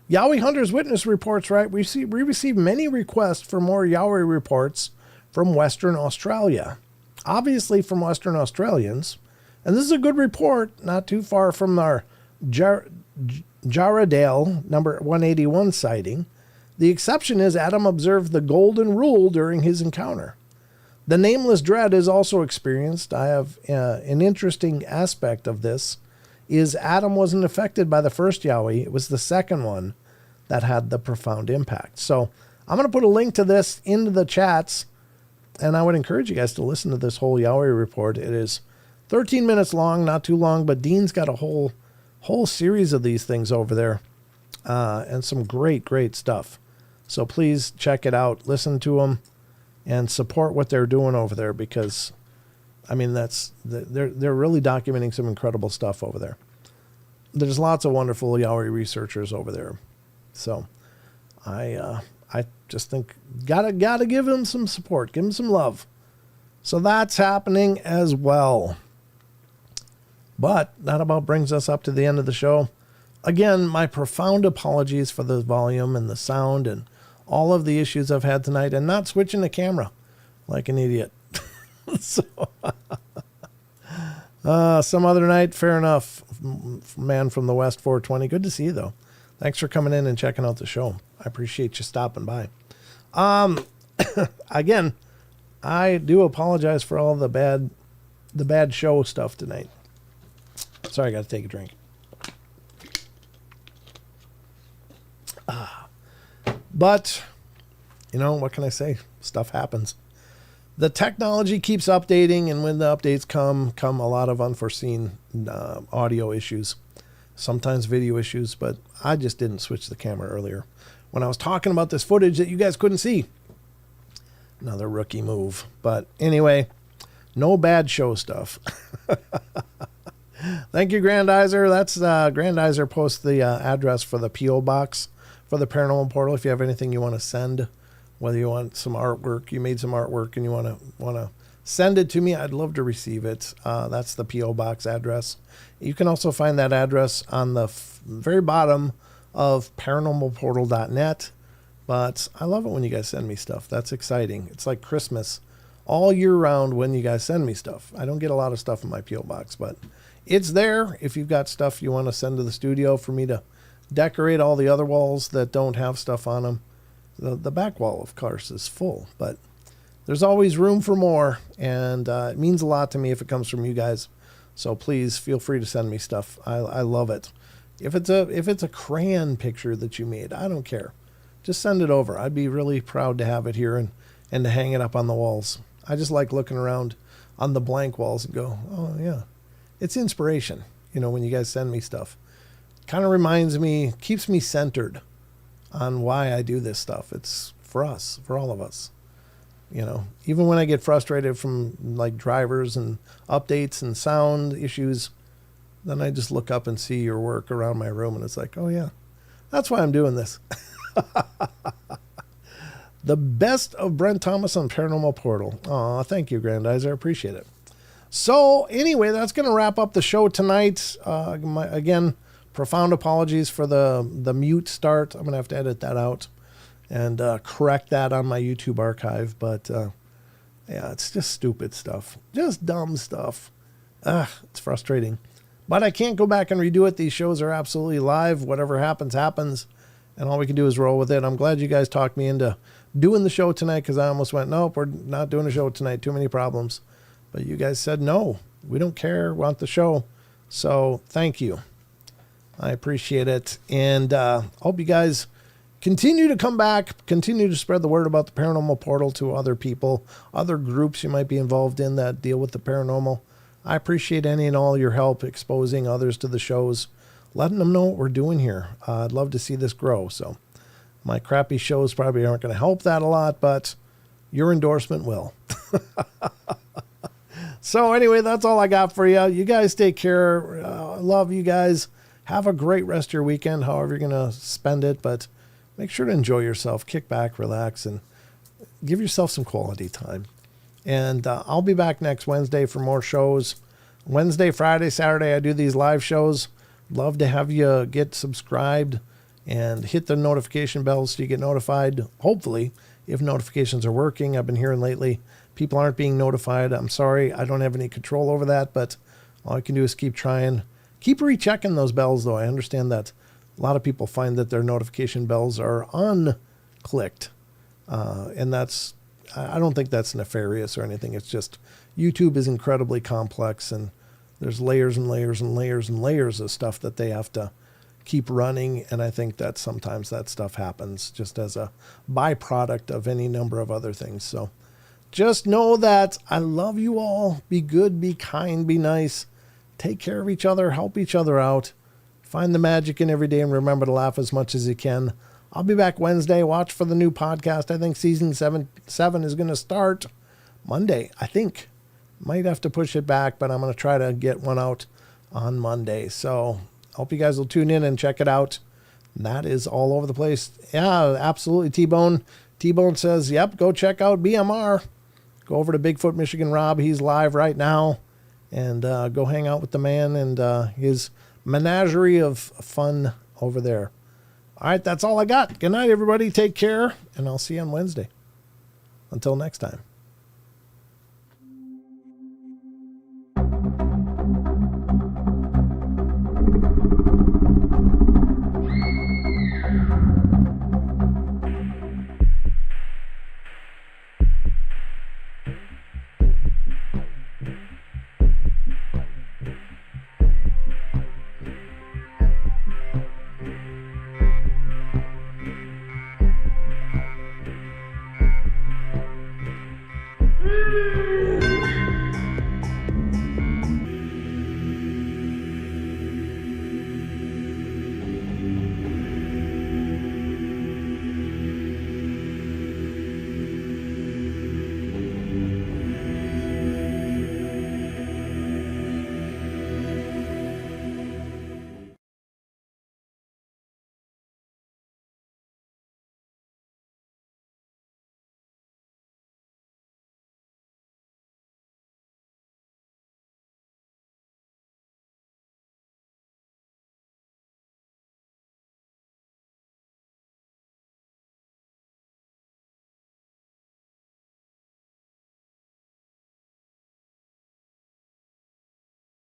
Yowie Hunters Witness Reports, right? We receive many requests for more Yowie reports from Western Australia. Obviously from Western Australians. And this is a good report, not too far from our Jarradale number 181 sighting. The exception is Adam observed the golden rule during his encounter. The nameless dread is also experienced. I have an interesting aspect of this is Adam wasn't affected by the first Yowie. It was the second one that had the profound impact. So I'm going to put a link to this into the chats, and I would encourage you guys to listen to this whole Yowie report. It is 13 minutes long, not too long, but Dean's got a whole series of these things over there, and some great stuff. So please check it out, listen to them, and support what they're doing over there, because I mean they're really documenting some incredible stuff over there. There's lots of wonderful Yowie researchers over there, so I just think gotta give them some support, give them some love. So that's happening as well. But that about brings us up to the end of the show. Again, my profound apologies for the volume and the sound and all of the issues I've had tonight, and not switching the camera like an idiot. So, some other night, fair enough. Man from the West 420. Good to see you, though. Thanks for coming in and checking out the show. I appreciate you stopping by. Again, I do apologize for all the bad show stuff tonight. Sorry, I got to take a drink. But, you know, what can I say? Stuff happens. The technology keeps updating, and when the updates come a lot of unforeseen audio issues. sometimes video issues, but I just didn't switch the camera earlier when I was talking about this footage that you guys couldn't see. Another rookie move. But anyway, no bad show stuff. Thank you, Grandizer. That's Grandizer posts the address for the P.O. box for the Paranormal Portal. If you have anything you want to send, whether you want some artwork, you made some artwork and you want to send it to me, I'd love to receive it. That's the P.O. box address. You can also find that address on the very bottom of paranormalportal.net. But I love it when you guys send me stuff. That's exciting. It's like Christmas all year round when you guys send me stuff. I don't get a lot of stuff in my P.O. box, but it's there. If you've got stuff you want to send to the studio for me to decorate all the other walls that don't have stuff on them. The back wall, of course, is full, but there's always room for more, and it means a lot to me if it comes from you guys. So please feel free to send me stuff. I love it. If it's a crayon picture that you made, I don't care. Just send it over. I'd be really proud to have it here and to hang it up on the walls. I just like looking around on the blank walls and go, oh yeah, it's inspiration. You know, when you guys send me stuff, kind of reminds me, keeps me centered on why I do this stuff. It's for us, for all of us. You know, even when I get frustrated from like drivers and updates and sound issues, then I just look up and see your work around my room and it's like, oh yeah, that's why I'm doing this. The best of Brent Thomas on Paranormal Portal. Aw, thank you, Grandizer. I appreciate it. So anyway, that's going to wrap up the show tonight. Again, profound apologies for the mute start. I'm going to have to edit that out and correct that on my YouTube archive. But yeah, it's just stupid stuff. Just dumb stuff. It's frustrating. But I can't go back and redo it. These shows are absolutely live. Whatever happens, happens. And all we can do is roll with it. I'm glad you guys talked me into doing the show tonight because I almost went, nope, we're not doing a show tonight. Too many problems. But you guys said, no, we don't care. We want the show. So thank you. I appreciate it. And hope you guys continue to come back, continue to spread the word about the Paranormal Portal to other people, other groups you might be involved in that deal with the paranormal. I appreciate any and all your help exposing others to the shows, letting them know what we're doing here. I'd love to see this grow. So my crappy shows probably aren't going to help that a lot, but your endorsement will. So anyway, that's all I got for you. You guys take care. I love you guys. Have a great rest of your weekend, however you're going to spend it, but make sure to enjoy yourself. Kick back, relax, and give yourself some quality time. And I'll be back next Wednesday for more shows. Wednesday, Friday, Saturday, I do these live shows. Love to have you get subscribed and hit the notification bell so you get notified, hopefully, if notifications are working. I've been hearing lately people aren't being notified. I'm sorry. I don't have any control over that, but all I can do is keep trying. Keep rechecking those bells, though. I understand that a lot of people find that their notification bells are unclicked. And I don't think that's nefarious or anything. It's just YouTube is incredibly complex and there's layers and layers and layers and layers of stuff that they have to keep running. And I think that sometimes that stuff happens just as a byproduct of any number of other things. So just know that I love you all. Be good, be kind, be nice. Take care of each other, help each other out. Find the magic in every day and remember to laugh as much as you can. I'll be back Wednesday. Watch for the new podcast. I think season 7 is going to start Monday, I think. Might have to push it back, but I'm going to try to get one out on Monday. So hope you guys will tune in and check it out. And that is all over the place. Yeah, absolutely. T-Bone says, yep, go check out BMR. Go over to Bigfoot, Michigan Rob. He's live right now. And go hang out with the man and his menagerie of fun over there. All right, that's all I got. Good night, everybody. Take care, and I'll see you on Wednesday. Until next time. Woo!